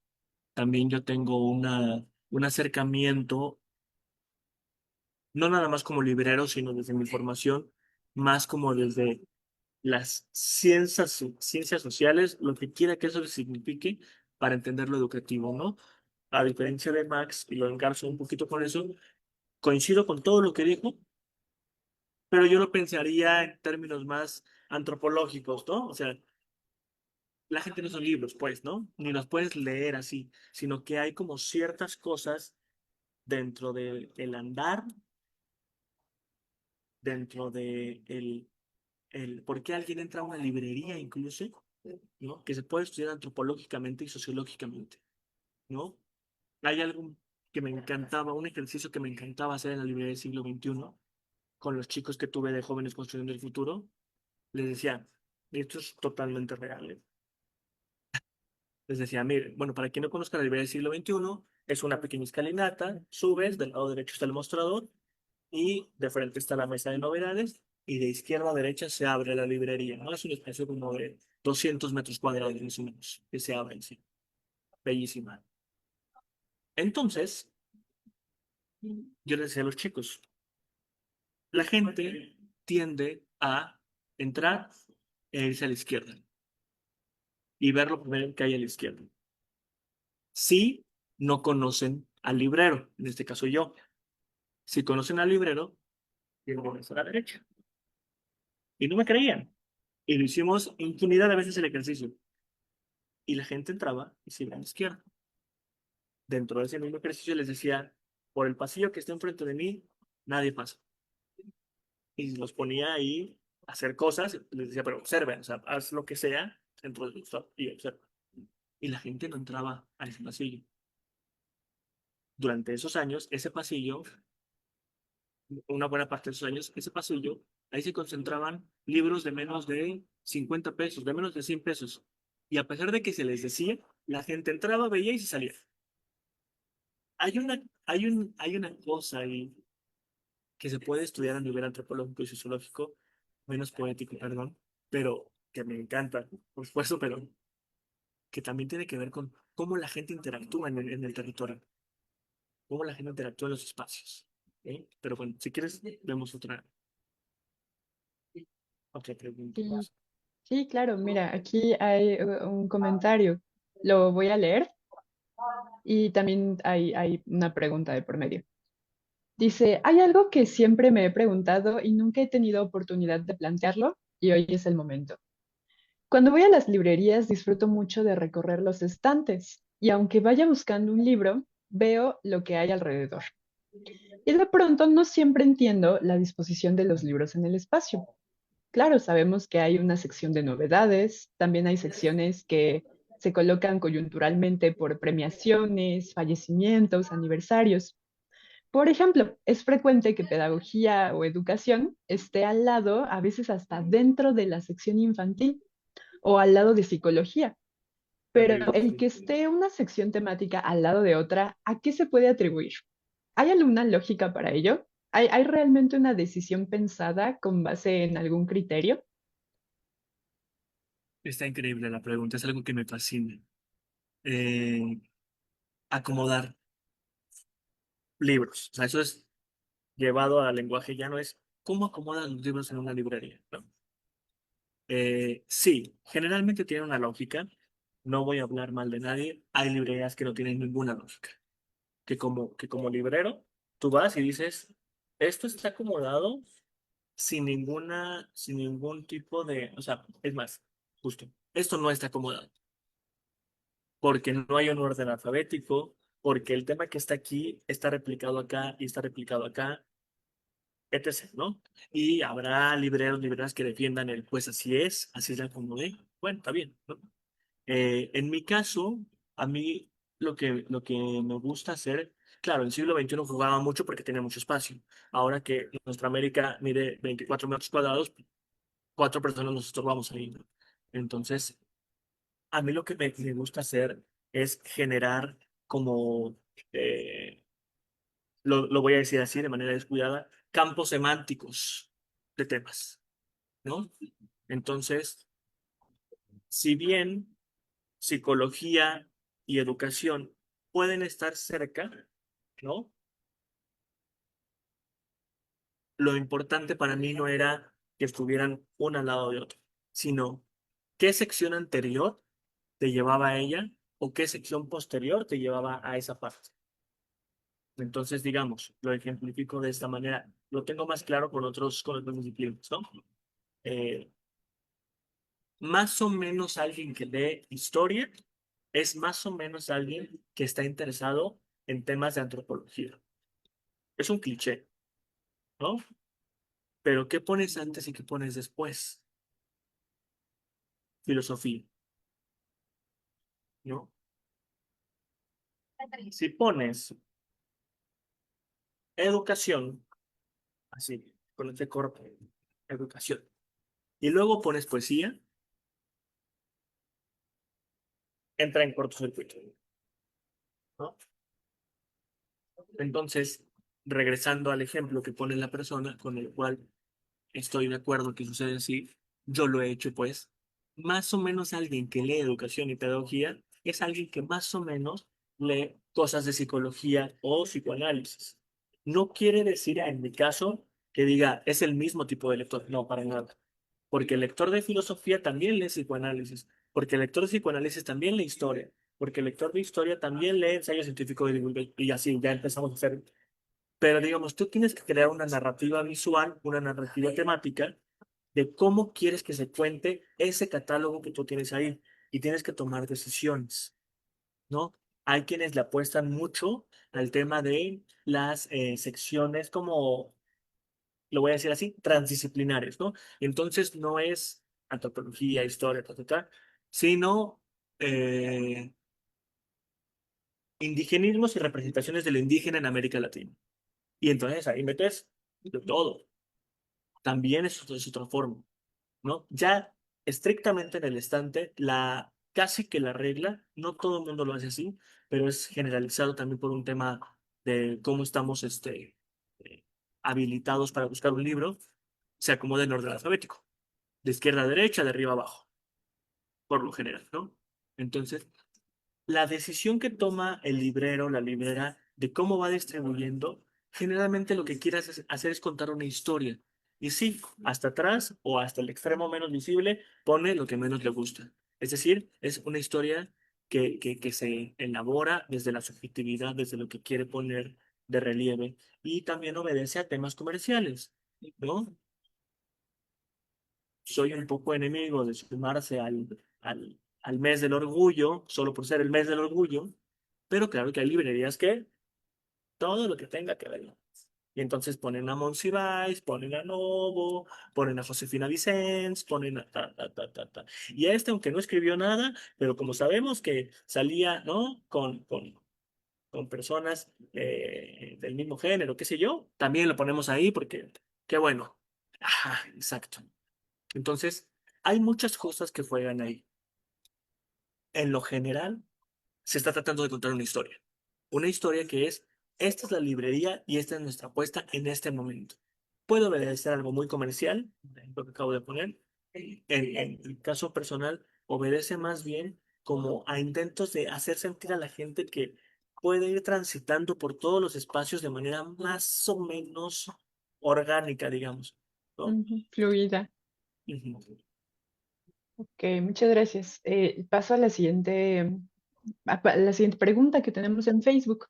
también yo tengo un acercamiento, no nada más como librero, sino desde mi formación, más como desde las ciencias sociales, lo que quiera que eso signifique para entender lo educativo, ¿no? A diferencia de Max, y lo engarzo un poquito con eso, coincido con todo lo que dijo, pero yo lo pensaría en términos más antropológicos, ¿no? O sea, la gente no son libros, pues, ¿no? Ni los puedes leer así, sino que hay como ciertas cosas dentro del el andar, dentro de el por qué alguien entra a una librería incluso, ¿no? Que se puede estudiar antropológicamente y sociológicamente, ¿no? Hay algo que me encantaba, un ejercicio que me encantaba hacer en la librería del siglo XXI, con los chicos que tuve de jóvenes construyendo el futuro, les decía, y esto es totalmente real, ¿eh? Les decía, mire, bueno, para quien no conozca la librería del siglo XXI, es una pequeña escalinata, subes, del lado derecho está el mostrador, y de frente está la mesa de novedades, y de izquierda a derecha se abre la librería, ¿no? Es un espacio como de 200 metros cuadrados, más o menos, que se abre en sí. Bellísima. Entonces, yo les decía a los chicos, la gente tiende a entrar e irse a la izquierda y ver lo primero que hay a la izquierda. Si no conocen al librero, en este caso yo, si conocen al librero, tienden a la derecha. Y no me creían. Y lo hicimos infinidad de veces el ejercicio. Y la gente entraba y se iba a la izquierda. dentro de ese mismo ejercicio les decía, por el pasillo que está enfrente de mí, nadie pasa. Y los ponía ahí a hacer cosas, les decía, pero observen, o sea, haz lo que sea dentro del stop y observa. Y la gente no entraba a ese pasillo. Durante esos años, ese pasillo, una buena parte de esos años, ese pasillo, ahí se concentraban libros de menos de 50 pesos, de menos de 100 pesos. Y a pesar de que se les decía, la gente entraba, veía y se salía. Hay una cosa ahí que se puede estudiar a nivel antropológico y sociológico, menos poético, perdón, pero que me encanta, por supuesto, pero que también tiene que ver con cómo la gente interactúa en el territorio, cómo la gente interactúa en los espacios. ¿Eh? Pero bueno, si quieres, vemos otra pregunta Sí, más. sí, claro, mira, aquí hay un comentario. Lo voy a leer y también hay una pregunta de por medio. Dice, hay algo que siempre me he preguntado y nunca he tenido oportunidad de plantearlo y hoy es el momento. Cuando voy a las librerías disfruto mucho de recorrer los estantes y aunque vaya buscando un libro, veo lo que hay alrededor. Y de pronto no siempre entiendo la disposición de los libros en el espacio. Claro, sabemos que hay una sección de novedades, también hay secciones que se colocan coyunturalmente por premiaciones, fallecimientos, aniversarios. Por ejemplo, es frecuente que pedagogía o educación esté al lado, a veces hasta dentro de la sección infantil o al lado de psicología. Pero Terrible, el que sí. esté una sección temática al lado de otra, ¿a qué se puede atribuir? ¿Hay alguna lógica para ello? ¿Hay realmente una decisión pensada con base en algún criterio? Está increíble la pregunta, es algo que me fascina. Eh, Acomodar libros, o sea, eso es llevado al lenguaje llano, es cómo acomodan los libros en una librería, ¿no? Sí, generalmente tiene una lógica. No voy a hablar mal de nadie. Hay librerías que no tienen ninguna lógica. Que como librero, tú vas y dices, esto está acomodado sin ningún tipo de, o sea, es más, justo, esto no está acomodado porque no hay un orden alfabético, porque el tema que está aquí está replicado acá y está replicado acá, etc., ¿no? Y habrá libreros, libreras que defiendan el, pues así es la acomodé. Bueno, está bien, ¿no? En mi caso, a mí lo que me gusta hacer, claro, en el siglo XXI jugaba mucho porque tenía mucho espacio. Ahora que nuestra América mide 24 metros cuadrados, cuatro personas nos estorbamos ahí, ¿no? Entonces, a mí lo que me gusta hacer es generar como, eh, lo voy a decir así de manera descuidada, campos semánticos de temas, ¿no? Entonces, si bien psicología y educación pueden estar cerca, ¿no? Lo importante para mí no era que estuvieran uno al lado de otro, sino qué sección anterior te llevaba a ella o qué sección posterior te llevaba a esa parte. Entonces, digamos, lo ejemplifico de esta manera. Lo tengo más claro con otras disciplinas, ¿no? Eh, Más o menos alguien que lee historia es más o menos alguien que está interesado en temas de antropología. Es un cliché, ¿no? Pero ¿qué pones antes y qué pones después? Filosofía, ¿no? Si pones educación, así, con este corte, educación, y luego pones poesía, entra en cortocircuito, ¿no? Entonces, regresando al ejemplo que pone la persona con el cual estoy de acuerdo que sucede así, yo lo he hecho pues, más o menos alguien que lee educación y pedagogía es alguien que más o menos lee cosas de psicología o psicoanálisis. No quiere decir, en mi caso, que diga, es el mismo tipo de lector, no, para nada. Porque el lector de filosofía también lee psicoanálisis, porque el lector de psicoanálisis también lee historia, porque el lector de historia también lee ensayo científico de divulgación, y así ya empezamos a hacer. Pero digamos, tú tienes que crear una narrativa visual, una narrativa temática de cómo quieres que se cuente ese catálogo que tú tienes ahí y tienes que tomar decisiones, ¿no? Hay quienes le apuestan mucho al tema de las secciones como, lo voy a decir así, transdisciplinares, ¿no? Entonces no es antropología, historia, sino eh, indigenismos y representaciones de lo indígena en América Latina. Y entonces ahí metes de todo. También es otra forma, ¿no? Ya estrictamente en el estante, casi que la regla, no todo el mundo lo hace así, pero es generalizado también por un tema de cómo estamos eh, habilitados para buscar un libro, se acomoda en orden alfabético, de izquierda a derecha, de arriba a abajo, por lo general, ¿no? Entonces, la decisión que toma el librero, la librera, de cómo va distribuyendo, generalmente lo que quiere hacer es contar una historia. Y sí, hasta atrás o hasta el extremo menos visible, pone lo que menos le gusta. Es decir, es una historia que se elabora desde la subjetividad, desde lo que quiere poner de relieve y también obedece a temas comerciales, ¿no? Soy un poco enemigo de sumarse al mes del orgullo, solo por ser el mes del orgullo, pero claro que hay librerías que todo lo que tenga que ver, ¿no? Y entonces ponen a Monsiváis, ponen a Novo, ponen a Josefina Vicens, ponen a Y a este, aunque no escribió nada, pero como sabemos que salía, ¿no? Con personas del mismo género, qué sé yo, también lo ponemos ahí porque, qué bueno. Ajá, exacto. Entonces, hay muchas cosas que juegan ahí. En lo general, se está tratando de contar una historia. Una historia que es, esta es la librería y esta es nuestra apuesta en este momento. Puede obedecer algo muy comercial, lo que acabo de poner. En el caso personal, obedece más bien como a intentos de hacer sentir a la gente que puede ir transitando por todos los espacios de manera más o menos orgánica, digamos, ¿no? Ujú, fluida. Ujú. Ok, muchas gracias. Paso a la siguiente pregunta que tenemos en Facebook.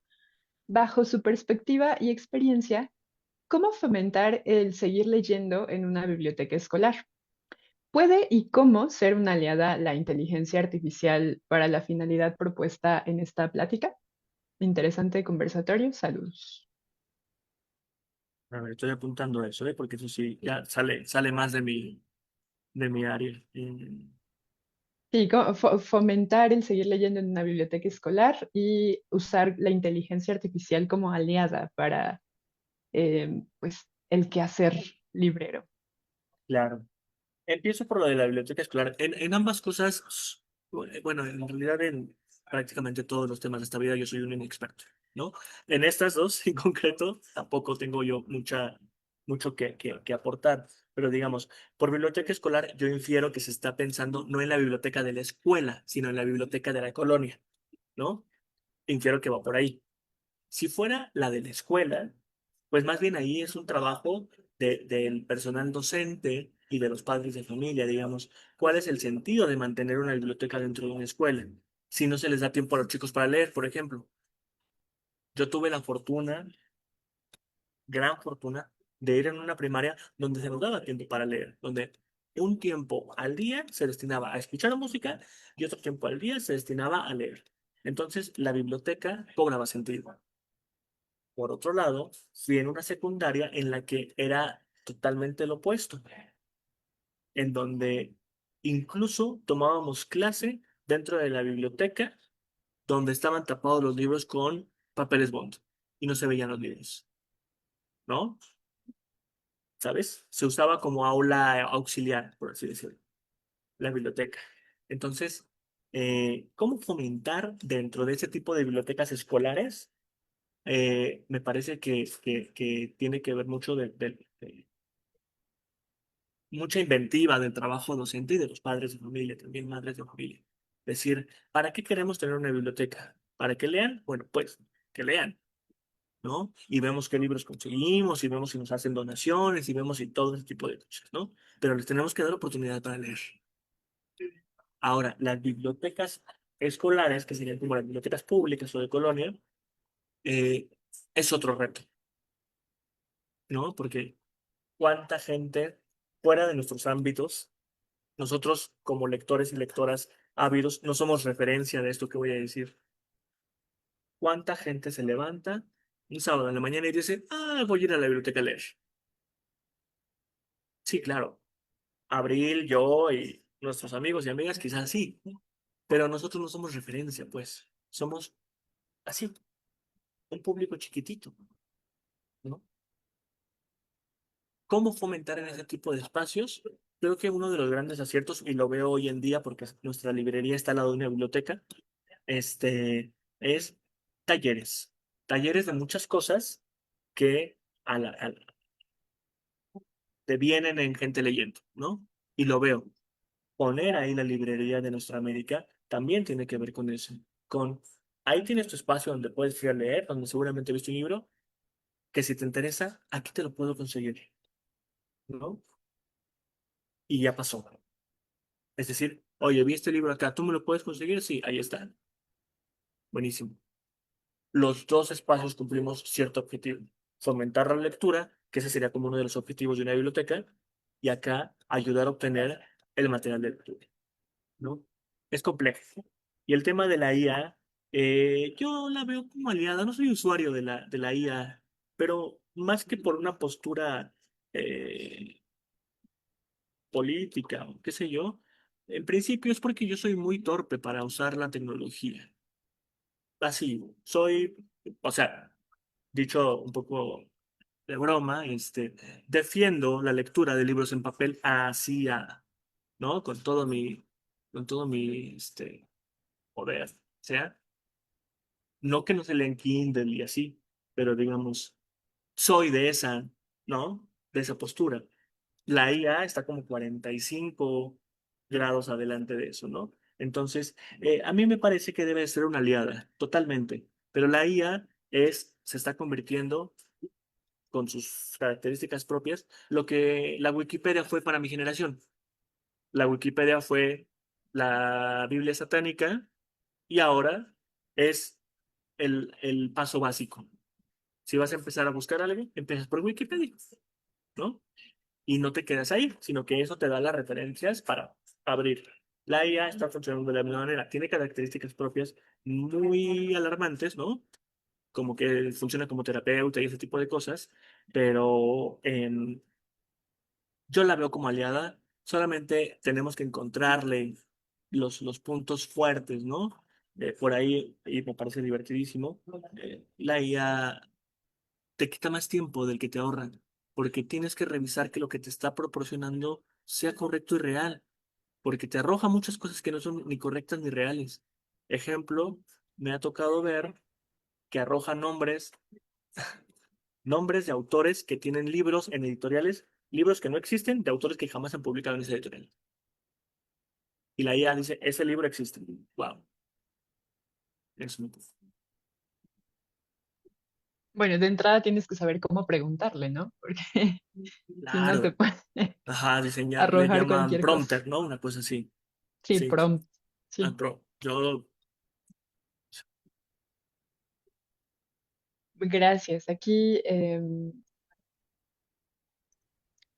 Bajo su perspectiva y experiencia, ¿cómo fomentar el seguir leyendo en una biblioteca escolar? ¿Puede y cómo ser una aliada la inteligencia artificial para la finalidad propuesta en esta plática? Interesante conversatorio. Saludos. A ver, estoy apuntando eso, ¿eh? Porque eso sí, ya sale más de mi área. Sí, fomentar el seguir leyendo en una biblioteca escolar y usar la inteligencia artificial como aliada para pues el quehacer librero. Claro. Empiezo por lo de la biblioteca escolar. En ambas cosas, bueno, en realidad en prácticamente todos los temas de esta vida yo soy un inexperto, ¿no? En estas dos en concreto tampoco tengo yo mucho que aportar, pero digamos, por biblioteca escolar yo infiero que se está pensando no en la biblioteca de la escuela, sino en la biblioteca de la colonia, ¿no? Infiero que va por ahí. Si fuera la de la escuela, pues más bien ahí es un trabajo del personal docente y de los padres de familia, digamos, cuál es el sentido de mantener una biblioteca dentro de una escuela, si no se les da tiempo a los chicos para leer, por ejemplo. Yo tuve la fortuna, gran fortuna, de ir en una primaria donde se nos daba tiempo para leer, donde un tiempo al día se destinaba a escuchar música y otro tiempo al día se destinaba a leer. Entonces, la biblioteca cobraba sentido. Por otro lado, fui en una secundaria en la que era totalmente lo opuesto, en donde incluso tomábamos clase dentro de la biblioteca, donde estaban tapados los libros con papeles bond y no se veían los libros, ¿no? ¿Sabes? Se usaba como aula auxiliar, por así decirlo, la biblioteca. Entonces, ¿cómo fomentar dentro de ese tipo de bibliotecas escolares? Me parece que tiene que ver mucho de mucha inventiva del trabajo docente y de los padres de familia, también madres de familia. Es decir, ¿para qué queremos tener una biblioteca? ¿Para que lean? Bueno, pues que lean, ¿no? Y vemos qué libros conseguimos, y vemos si nos hacen donaciones, y vemos si todo ese tipo de cosas, ¿no? Pero les tenemos que dar oportunidad para leer. Ahora, las bibliotecas escolares, que serían como las bibliotecas públicas o de colonia, eh, es otro reto, ¿no? Porque cuánta gente fuera de nuestros ámbitos. Nosotros, como lectores y lectoras ávidos, no somos referencia de esto que voy a decir. ¿Cuánta gente se levanta un sábado en la mañana y dice, voy a ir a la biblioteca a leer? Sí, claro. Abril, yo y nuestros amigos y amigas, quizás sí, pero nosotros no somos referencia, pues. Somos así, un público chiquitito, ¿no? ¿Cómo fomentar en ese tipo de espacios? Creo que uno de los grandes aciertos, y lo veo hoy en día porque nuestra librería está al lado de una biblioteca, es talleres. Talleres de muchas cosas que a devienen en gente leyendo, ¿no? Y lo veo. Poner ahí la librería de nuestra América también tiene que ver con eso. Con, ahí tienes tu espacio donde puedes ir a leer, donde seguramente viste un libro, que si te interesa, aquí te lo puedo conseguir, ¿no? Y ya pasó. Es decir, oye, vi este libro acá, ¿tú me lo puedes conseguir? Sí, ahí está. Buenísimo. Los dos espacios cumplimos cierto objetivo. Fomentar la lectura, que ese sería como uno de los objetivos de una biblioteca, y acá ayudar a obtener el material de lectura, ¿no? Es complejo. Y el tema de la IA, yo la veo como aliada, no soy usuario de la IA, pero más que por una postura eh, política o qué sé yo, en principio es porque yo soy muy torpe para usar la tecnología. Así, soy, o sea, dicho un poco de broma, defiendo la lectura de libros en papel así, ¿no? Con todo mi, poder, sea, no que no se leen Kindle y así, pero digamos, soy de esa, ¿no? De esa postura. La IA está como 45 grados adelante de eso, ¿no? Entonces, a mí me parece que debe ser una aliada, totalmente, pero la IA se está convirtiendo con sus características propias, lo que la Wikipedia fue para mi generación. La Wikipedia fue la Biblia satánica y ahora es el paso básico. Si vas a empezar a buscar algo, empiezas por Wikipedia, ¿no? Y no te quedas ahí, sino que eso te da las referencias para abrir. La IA está funcionando de la misma manera, tiene características propias muy alarmantes, ¿no? Como que funciona como terapeuta y ese tipo de cosas, pero yo la veo como aliada, solamente tenemos que encontrarle los puntos fuertes, ¿no? Por ahí, y me parece divertidísimo, la IA te quita más tiempo del que te ahorran, porque tienes que revisar que lo que te está proporcionando sea correcto y real, porque te arroja muchas cosas que no son ni correctas ni reales. Ejemplo, me ha tocado ver que arroja nombres de autores que tienen libros en editoriales, libros que no existen, de autores que jamás han publicado en esa editorial. Y la IA dice, ese libro existe. Wow, es muy... Bueno, de entrada tienes que saber cómo preguntarle, ¿no? Porque si no te Claro. puede Ajá, diseñar, le arrojar llaman cualquier cosa. prompter, ¿no? Una cosa así. Sí, Sí, prompt. Sí. yo, Gracias. Aquí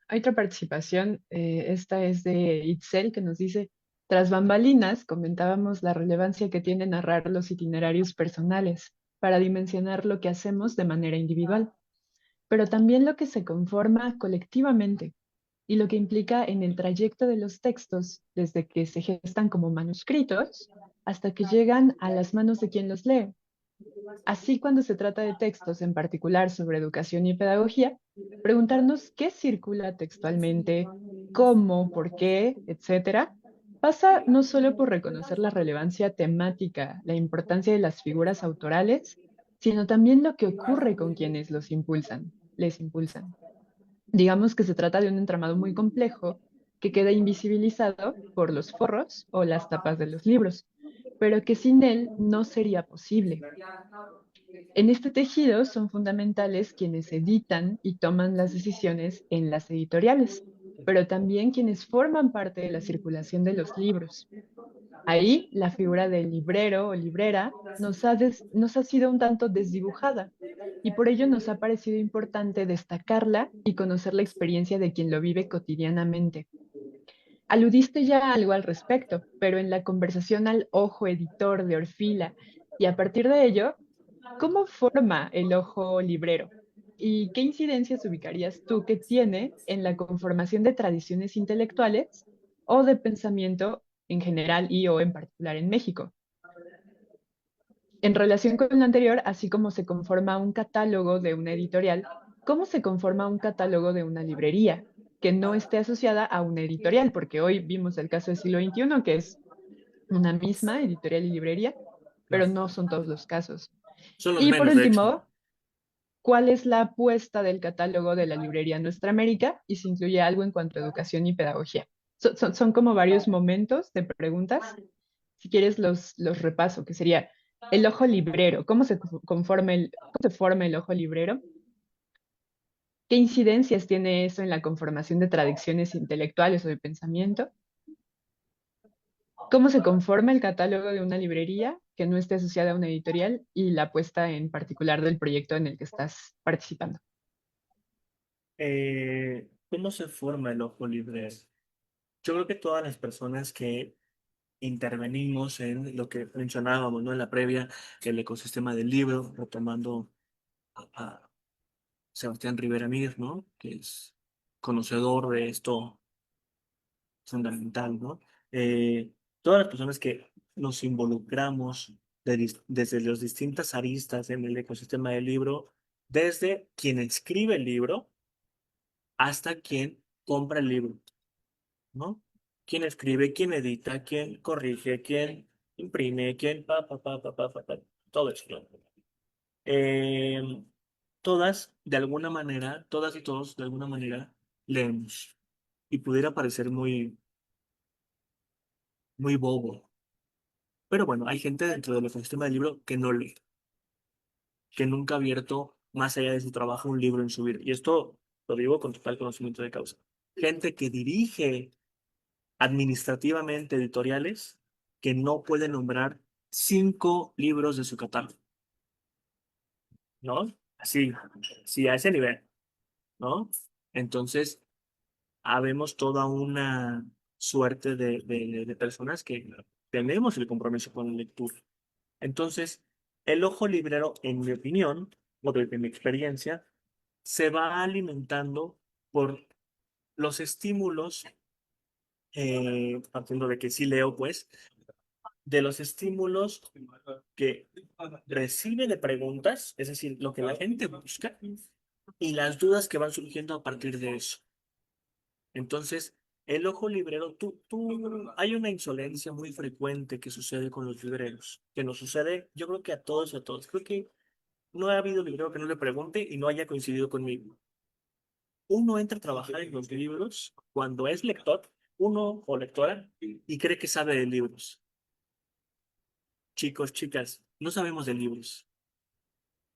hay otra participación. Esta es de Itzel, que nos dice, tras bambalinas, comentábamos la relevancia que tiene narrar los itinerarios personales para dimensionar lo que hacemos de manera individual, pero también lo que se conforma colectivamente y lo que implica en el trayecto de los textos, desde que se gestan como manuscritos hasta que llegan a las manos de quien los lee. Así, cuando se trata de textos en particular sobre educación y pedagogía, preguntarnos qué circula textualmente, cómo, por qué, etcétera, pasa no solo por reconocer la relevancia temática, la importancia de las figuras autorales, sino también lo que ocurre con quienes les impulsan. Digamos que se trata de un entramado muy complejo que queda invisibilizado por los forros o las tapas de los libros, pero que sin él no sería posible. En este tejido son fundamentales quienes editan y toman las decisiones en las editoriales, pero también quienes forman parte de la circulación de los libros. Ahí la figura del librero o librera nos ha sido un tanto desdibujada y por ello nos ha parecido importante destacarla y conocer la experiencia de quien lo vive cotidianamente. Aludiste ya algo al respecto, pero en la conversación al ojo editor de Orfila y a partir de ello ¿Cómo forma el ojo librero? ¿Y qué incidencias ubicarías tú que tiene en la conformación de tradiciones intelectuales o de pensamiento en general y o en particular en México? En relación con lo anterior, así como se conforma un catálogo de una editorial, ¿cómo se conforma un catálogo de una librería que no esté asociada a una editorial? Porque hoy vimos el caso del siglo XXI, que es una misma editorial y librería, pero Claro. no son todos los casos. Son los Y por menos, de hecho. último, ¿cuál es la apuesta del catálogo de la librería Nuestra América? Y si incluye algo en cuanto a educación y pedagogía. Son como varios momentos de preguntas. Si quieres, los repaso, que sería el ojo librero. ¿Cómo se cómo se forma el ojo librero? ¿Qué incidencias tiene eso en la conformación de tradiciones intelectuales o de pensamiento? ¿Cómo se conforma el catálogo de una librería que no esté asociada a una editorial y la apuesta en particular del proyecto en el que estás participando? ¿Cómo se forma el ojo libre? Yo creo que todas las personas que intervenimos en lo que mencionábamos, ¿no? En la previa, el ecosistema del libro, retomando a Sebastián Rivera Mir, ¿no? Que es conocedor de esto fundamental, ¿no? Todas las personas que nos involucramos desde las distintas aristas en el ecosistema del libro, desde quien escribe el libro hasta quien compra el libro, ¿no? Quién escribe, quién edita, quién corrige, quién imprime, quién todo eso, ¿no? Eh, todas, de alguna manera, todas y todos, de alguna manera, leemos. Y pudiera parecer muy bobo. Pero bueno, hay gente dentro del ecosistema del libro que no lee, que nunca ha abierto más allá de su trabajo un libro en su vida. Y esto lo digo con total conocimiento de causa. Gente que dirige administrativamente editoriales que no pueden nombrar 5 libros de su catálogo, ¿no? Así, sí, a ese nivel, ¿no? Entonces, habemos toda una suerte de personas que tenemos el compromiso con la lectura. Entonces, el ojo librero, en mi opinión, o de mi experiencia, se va alimentando por los estímulos, partiendo de que sí leo, pues, de los estímulos que recibe de preguntas, es decir, lo que la gente busca, y las dudas que van surgiendo a partir de eso. Entonces, el ojo librero, hay una insolencia muy frecuente que sucede con los libreros, que nos sucede, yo creo que a todos y a todos. Creo que no ha habido librero que no le pregunte y no haya coincidido conmigo. Uno entra a trabajar en los libros cuando es lector, uno o lectora, y cree que sabe de libros. Chicos, chicas, no sabemos de libros.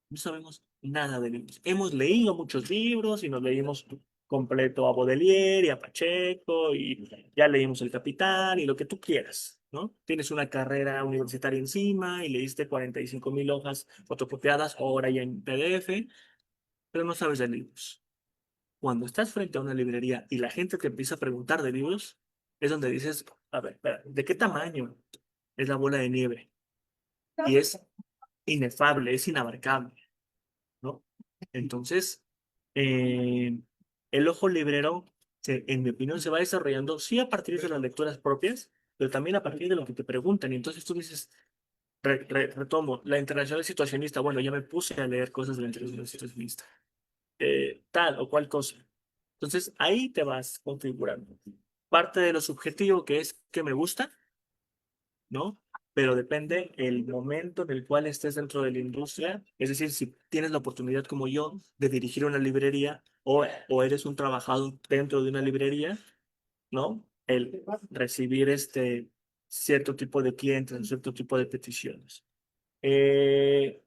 No sabemos nada de libros. Hemos leído muchos libros y nos leímos completo a Baudelaire y a Pacheco y ya leímos El Capitán y lo que tú quieras, ¿no? Tienes una carrera universitaria encima y leíste 45,000 hojas fotocopiadas o ahora ya en PDF, pero no sabes de libros. Cuando estás frente a una librería y la gente te empieza a preguntar de libros, es donde dices, a ver, espera, ¿de qué tamaño es la bola de nieve? Y es inefable, es inabarcable, ¿no? Entonces, eh, el ojo librero, en mi opinión, se va desarrollando sí a partir de las lecturas propias, pero también a partir de lo que te preguntan. Y entonces tú dices, retomo, la internacional situacionista, bueno, ya me puse a leer cosas de la internacional situacionista, tal o cual cosa. Entonces, ahí te vas configurando. Parte de lo subjetivo que es que me gusta, ¿no? Pero depende el momento en el cual estés dentro de la industria. Es decir, si tienes la oportunidad como yo de dirigir una librería o eres un trabajador dentro de una librería, ¿no? El recibir cierto tipo de clientes, cierto tipo de peticiones. Eh,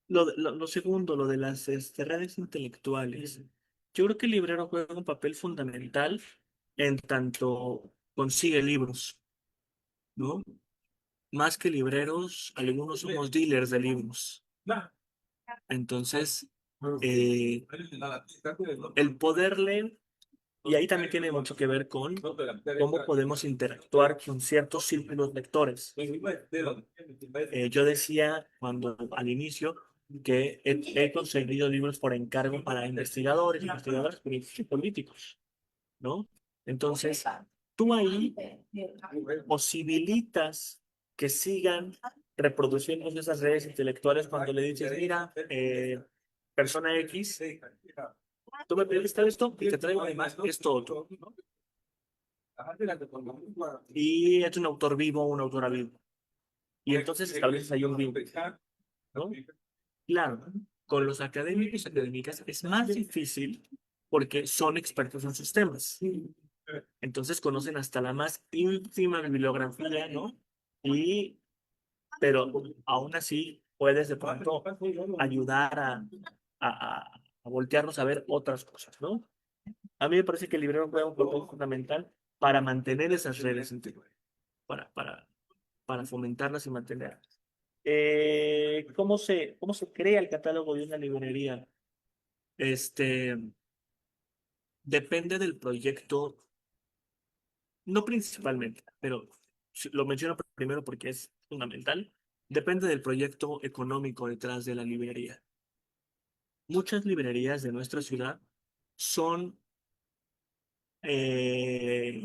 lo segundo, lo de las redes intelectuales. Yo creo que el librero juega un papel fundamental en tanto consigue libros, ¿no? Más que libreros, algunos somos dealers de libros. Entonces, el poder leer Y ahí también tiene mucho que ver con cómo podemos interactuar con ciertos círculos lectores. Yo decía cuando al inicio que he conseguido libros por encargo para investigadores, investigadoras y políticos, ¿no? Entonces, tú ahí posibilitas que sigan reproduciendo esas redes intelectuales cuando le dices, mira, persona X, tú me pediste esto y te traigo además esto otro, ¿no? Y es un autor vivo, una autora viva. Y entonces estableces ahí un vínculo, ¿no? Claro, con los académicos y académicas es más difícil porque son expertos en sus temas. Entonces conocen hasta la más ínfima bibliografía, ¿no? Y, pero aún así puedes de pronto ayudar a voltearnos a ver otras cosas, ¿no? A mí me parece que el librero juega un papel fundamental para mantener esas redes entre para, para, para fomentarlas y mantenerlas. ¿Cómo se crea el catálogo de una librería? Este, depende del proyecto, no principalmente, pero lo menciono primero porque es fundamental. Depende del proyecto económico detrás de la librería. Muchas librerías de nuestra ciudad son eh,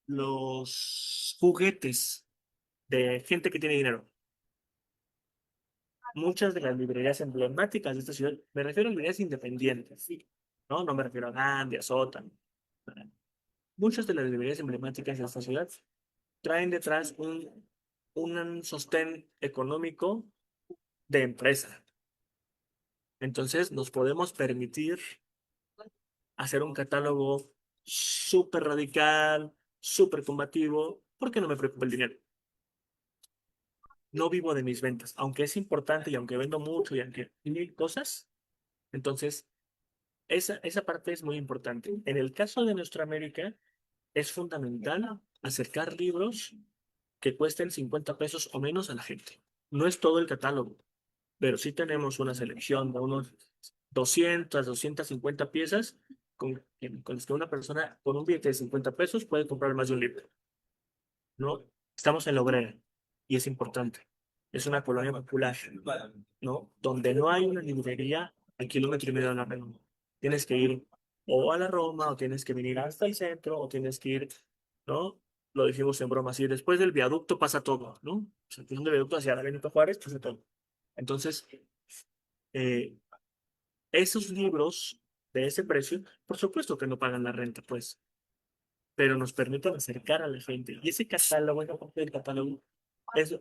los juguetes de gente que tiene dinero. Muchas de las librerías emblemáticas de esta ciudad, me refiero a librerías independientes, ¿no? No me refiero a Gandhi, a Sótano. Muchas de las librerías emblemáticas de esta ciudad traen detrás un sostén económico de empresa. Entonces nos podemos permitir hacer un catálogo súper radical, súper combativo, porque no me preocupa el dinero. No vivo de mis ventas, aunque es importante y aunque vendo mucho y aunque mil cosas, entonces esa parte es muy importante. En el caso de Nuestra América, es fundamental acercar libros que cuesten 50 pesos o menos a la gente. No es todo el catálogo, pero sí tenemos una selección de unos 250 piezas con las que una persona con un billete de 50 pesos puede comprar más de un libro, ¿no? Estamos en la Obrera y es importante. Es una colonia popular, ¿no? Donde no hay una librería al kilómetro y medio de la redonda. Tienes que ir o a la Roma, o tienes que venir hasta el centro, o tienes que ir, ¿no? Lo dijimos en broma, así después del viaducto pasa todo, ¿no? O sea, después del viaducto hacia la Benito Juárez pasa todo. Entonces, eh, esos libros de ese precio, por supuesto que no pagan la renta, pues, pero nos permiten acercar a la gente. Y ese catálogo, esa parte del catálogo, es,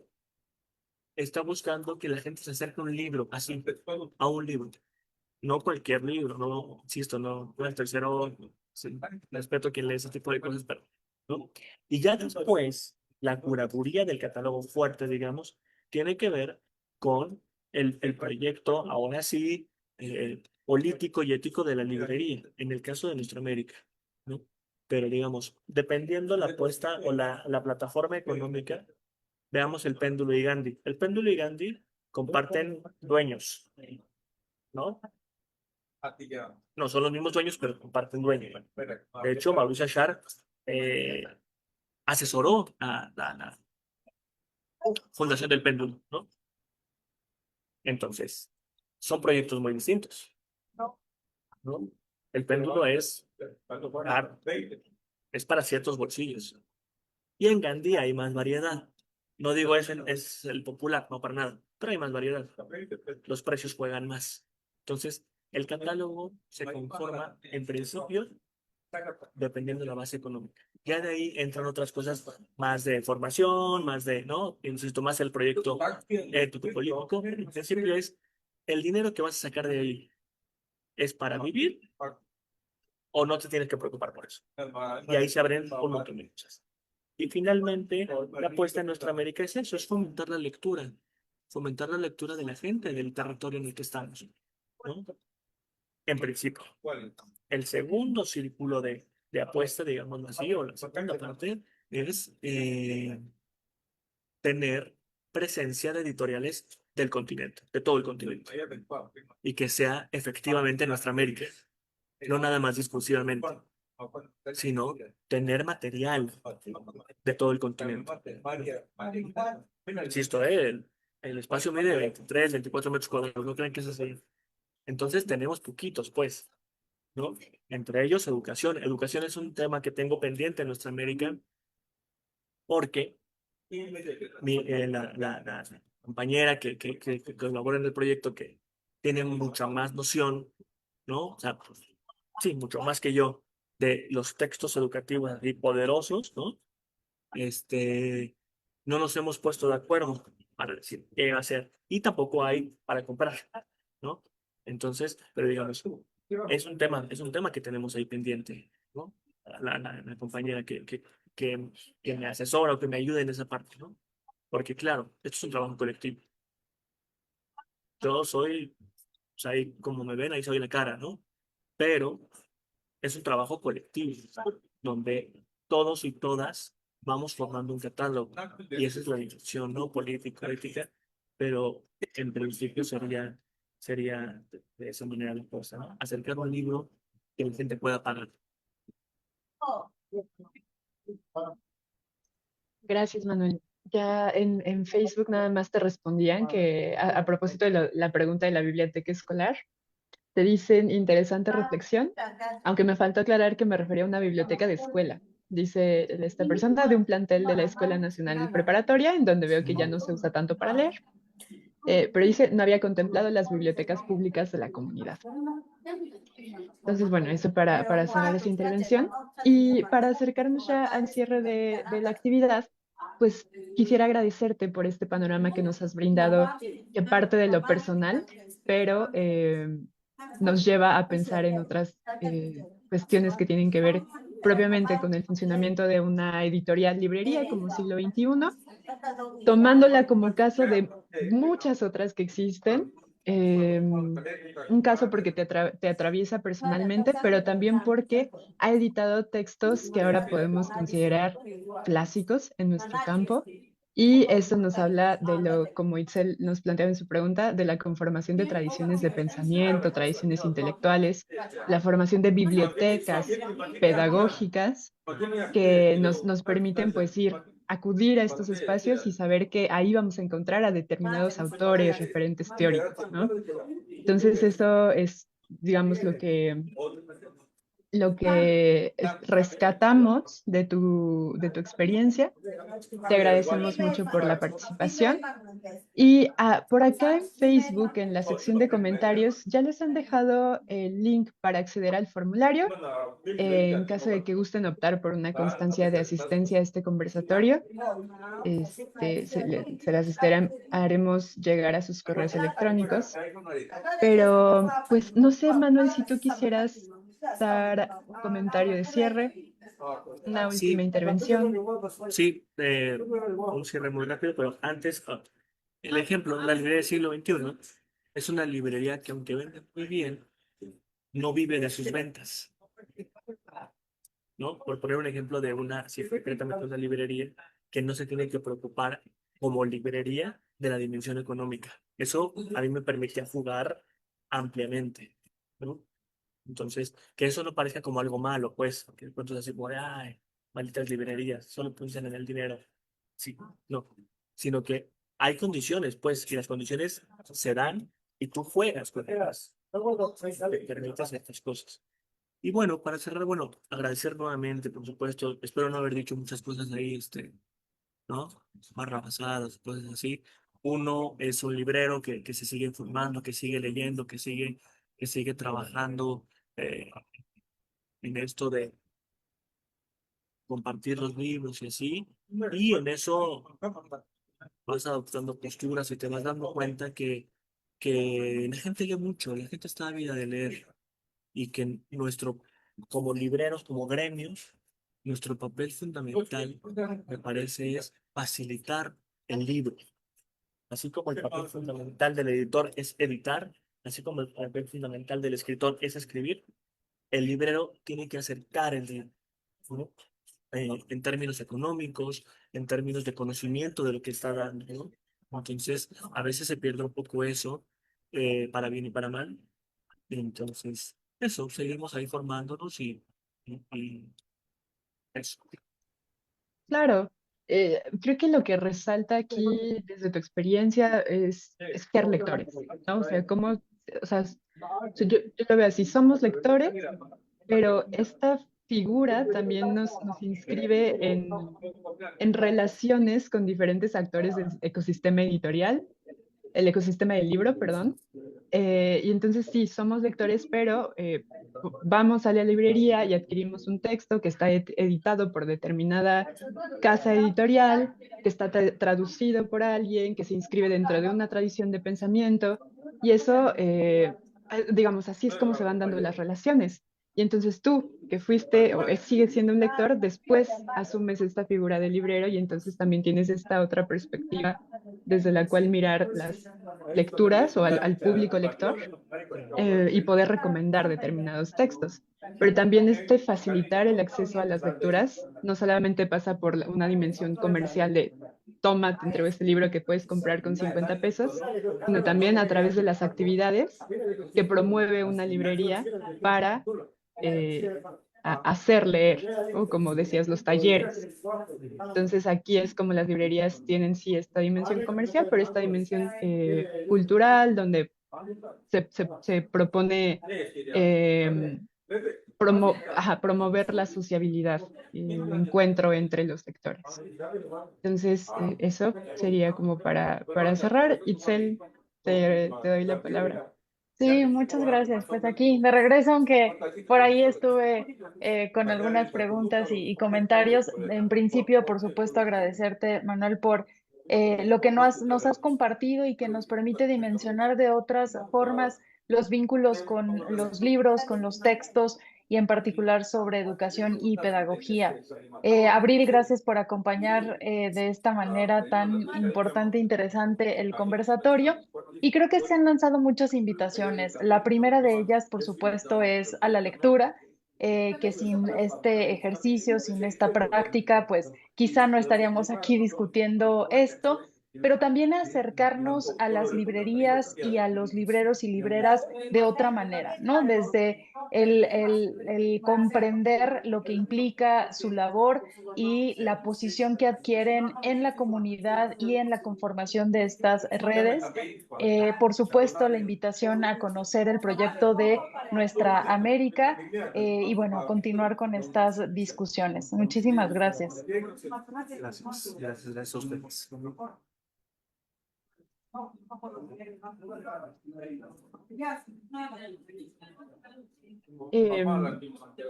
está buscando que la gente se acerque a un libro, así, a un libro. No cualquier libro, no, insisto, no el tercero, sí, respeto a quien lee ese tipo de cosas, pero, ¿no? Y ya después, la curaduría del catálogo fuerte, digamos, tiene que ver con el proyecto, ahora sí, político y ético de la librería, en el caso de Nuestra América, ¿no? Pero digamos, dependiendo la apuesta o la plataforma económica, veamos el péndulo y Gandhi. El péndulo y Gandhi comparten dueños, ¿no? No son los mismos dueños, pero comparten dueño. De hecho, Mauricio Ashar eh, asesoró la fundación del péndulo, ¿no? Entonces, son proyectos muy distintos, ¿no? El péndulo es para ciertos bolsillos. Y en Gandhi hay más variedad. No digo es el popular, no para nada, pero hay más variedad. Los precios juegan más. Entonces, el catálogo se conforma en principio dependiendo de la base económica. Ya de ahí entran otras cosas más de formación, más de, ¿no? Insisto, más el proyecto ético político. En principio es el dinero que vas a sacar de ahí es para vivir o no te tienes que preocupar por eso. Y ahí se abren un montón de cosas. Y finalmente, la apuesta en Nuestra América es eso, es fomentar la lectura de la gente del territorio en el que estamos, ¿no? En principio. El segundo círculo de apuesta, digamos así, o la segunda parte, es tener presencia de editoriales del continente, de todo el continente, y que sea efectivamente Nuestra América. no nada más discursivamente, sino tener material de todo el continente. Insisto, el espacio mide 23, 24 metros cuadrados, no creen que es así. Entonces tenemos poquitos, pues, ¿no? Entre ellos educación. Educación es un tema que tengo pendiente en nuestra América porque la compañera que colabora en el proyecto, que tiene mucha más noción, ¿no? O sea, pues, sí, mucho más que yo, de los textos educativos así poderosos, ¿no? No nos hemos puesto de acuerdo para decir qué va a hacer y tampoco hay para comprar, ¿no? Entonces, pero digamos, es un tema que tenemos ahí pendiente, ¿no? La compañera que, que me asesora o que me ayuda en esa parte, ¿no? Porque claro, esto es un trabajo colectivo. Yo soy, o sea, ahí como me ven, ahí soy la cara, ¿no? Pero es un trabajo colectivo, donde todos y todas vamos formando un catálogo. Y esa es la dirección, ¿no? Política, ética, pero en principio sería de esa manera la cosa, ¿no? Acercar un libro que la gente pueda pagar. Gracias, Manuel. Ya en Facebook nada más te respondían que a propósito de la pregunta de la biblioteca escolar, te dicen interesante reflexión, aunque me faltó aclarar que me refería a una biblioteca de escuela. Dice esta persona de un plantel de la Escuela Nacional Preparatoria, en donde veo que ya no se usa tanto para leer, pero dice no había contemplado las bibliotecas públicas de la comunidad. Entonces, bueno, eso para cerrar esa intervención. Y para acercarnos ya al cierre de la actividad, pues quisiera agradecerte por este panorama que nos has brindado, que parte de lo personal, pero nos lleva a pensar en otras cuestiones que tienen que ver propiamente con el funcionamiento de una editorial librería como Siglo XXI, tomándola como caso de muchas otras que existen. Un caso porque te atraviesa personalmente, pero también porque ha editado textos que ahora podemos considerar clásicos en nuestro campo. Y eso nos habla de lo, como Itzel nos planteaba en su pregunta, de la conformación de tradiciones de pensamiento, tradiciones intelectuales, la formación de bibliotecas pedagógicas que nos permiten pues acudir a estos espacios y saber que ahí vamos a encontrar a determinados autores, referentes teóricos, ¿no? Entonces eso es, digamos, lo que rescatamos de tu experiencia. Te agradecemos mucho por la participación. Y por acá en Facebook, en la sección de comentarios, ya les han dejado el link para acceder al formulario. En caso de que gusten optar por una constancia de asistencia a este conversatorio, se las haremos llegar a sus correos electrónicos. Pero, pues, no sé, Manuel, si tú quisieras dar un comentario de cierre, una última Sí, intervención. sí, un cierre muy rápido, pero antes, el ejemplo, la librería del siglo XXI es una librería que aunque vende muy bien, no vive de sus ventas, ¿no? Por poner un ejemplo de una, si concretamente una librería que no se tiene que preocupar como librería de la dimensión económica. Eso a mí me permite jugar ampliamente, ¿no? Entonces, que eso no parezca como algo malo, pues, que de pronto es así como, de, ay, malditas librerías, solo piensan en el dinero. Sí, no, sino que hay condiciones, pues, y las condiciones se dan y tú juegas con ellas. Te permites estas cosas. Y bueno, para cerrar, bueno, agradecer nuevamente, por supuesto, espero no haber dicho muchas cosas ahí, ¿no? Barrabasadas, cosas así. Uno es un librero que se sigue informando, que sigue leyendo, que sigue trabajando en esto de compartir los libros y así. Y en eso vas adoptando posturas y te vas dando cuenta que la gente lee mucho, la gente está ávida de leer y que como libreros, como gremios, nuestro papel fundamental, me parece, es facilitar el libro. Así como el papel fundamental del editor es editar, así como el papel fundamental del escritor es escribir, el librero tiene que acercar el libro, ¿no? En términos económicos, en términos de conocimiento de lo que está dando, ¿no? Entonces, a veces se pierde un poco eso, para bien y para mal. Entonces, eso, seguimos ahí formándonos y eso. Claro, creo que lo que resalta aquí desde tu experiencia es ser lectores, ¿no? O sea, cómo, o sea, yo lo veo así, somos lectores, pero esta figura también nos inscribe en relaciones con diferentes actores del ecosistema editorial, el ecosistema del libro, perdón. Y entonces sí, somos lectores, pero vamos a la librería y adquirimos un texto que está editado por determinada casa editorial, que está traducido por alguien, que se inscribe dentro de una tradición de pensamiento, y eso, digamos, así es como se van dando las relaciones. Y entonces tú, que fuiste o sigues siendo un lector, después asumes esta figura de librero y entonces también tienes esta otra perspectiva desde la cual mirar las lecturas o al público lector y poder recomendar determinados textos. Pero también este facilitar el acceso a las lecturas no solamente pasa por una dimensión comercial de toma, te entrego este libro que puedes comprar con 50 pesos, sino también a través de las actividades que promueve una librería para eh, hacer leer, o como decías, los talleres. Entonces aquí es como las librerías tienen sí esta dimensión comercial, pero esta dimensión cultural, donde se propone eh, promover la sociabilidad y el encuentro entre los sectores. Entonces, eso sería como para cerrar. Itzel, te doy la palabra. Sí, muchas gracias. Pues aquí de regreso, aunque por ahí estuve con algunas preguntas y comentarios. En principio, por supuesto, agradecerte, Manuel, por lo que nos has compartido y que nos permite dimensionar de otras formas los vínculos con los libros, con los textos y en particular sobre educación y pedagogía. Abril, gracias por acompañar de esta manera tan importante e interesante el conversatorio. Y creo que se han lanzado muchas invitaciones. La primera de ellas, por supuesto, es a la lectura, que sin este ejercicio, sin esta práctica, pues quizá no estaríamos aquí discutiendo esto, pero también acercarnos a las librerías y a los libreros y libreras de otra manera, ¿no? Desde el comprender lo que implica su labor y la posición que adquieren en la comunidad y en la conformación de estas redes. Por supuesto, la invitación a conocer el proyecto de Nuestra América y bueno, continuar con estas discusiones. Muchísimas gracias. Gracias a ustedes.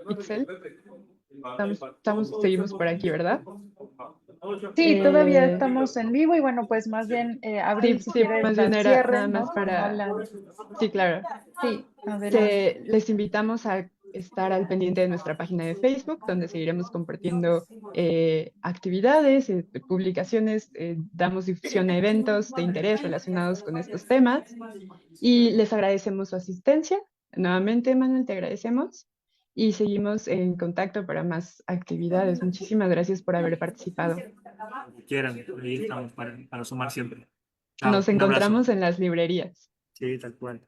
Itzel, seguimos por aquí, ¿verdad? Sí, todavía Eh, estamos en vivo y bueno, pues más bien, sí, Abril, si sí, quieres más dar bien era cierre, nada más ¿no? para... Sí, claro. Sí, adelante. Les invitamos a estar al pendiente de nuestra página de Facebook, donde seguiremos compartiendo actividades, publicaciones, damos difusión a eventos de interés relacionados con estos temas y les agradecemos su asistencia. Nuevamente, Manuel, te agradecemos y seguimos en contacto para más actividades. Muchísimas gracias por haber participado. Lo que quieran, ahí estamos para sumar siempre. Chao, Nos un abrazo. encontramos en las librerías. Sí, tal cual.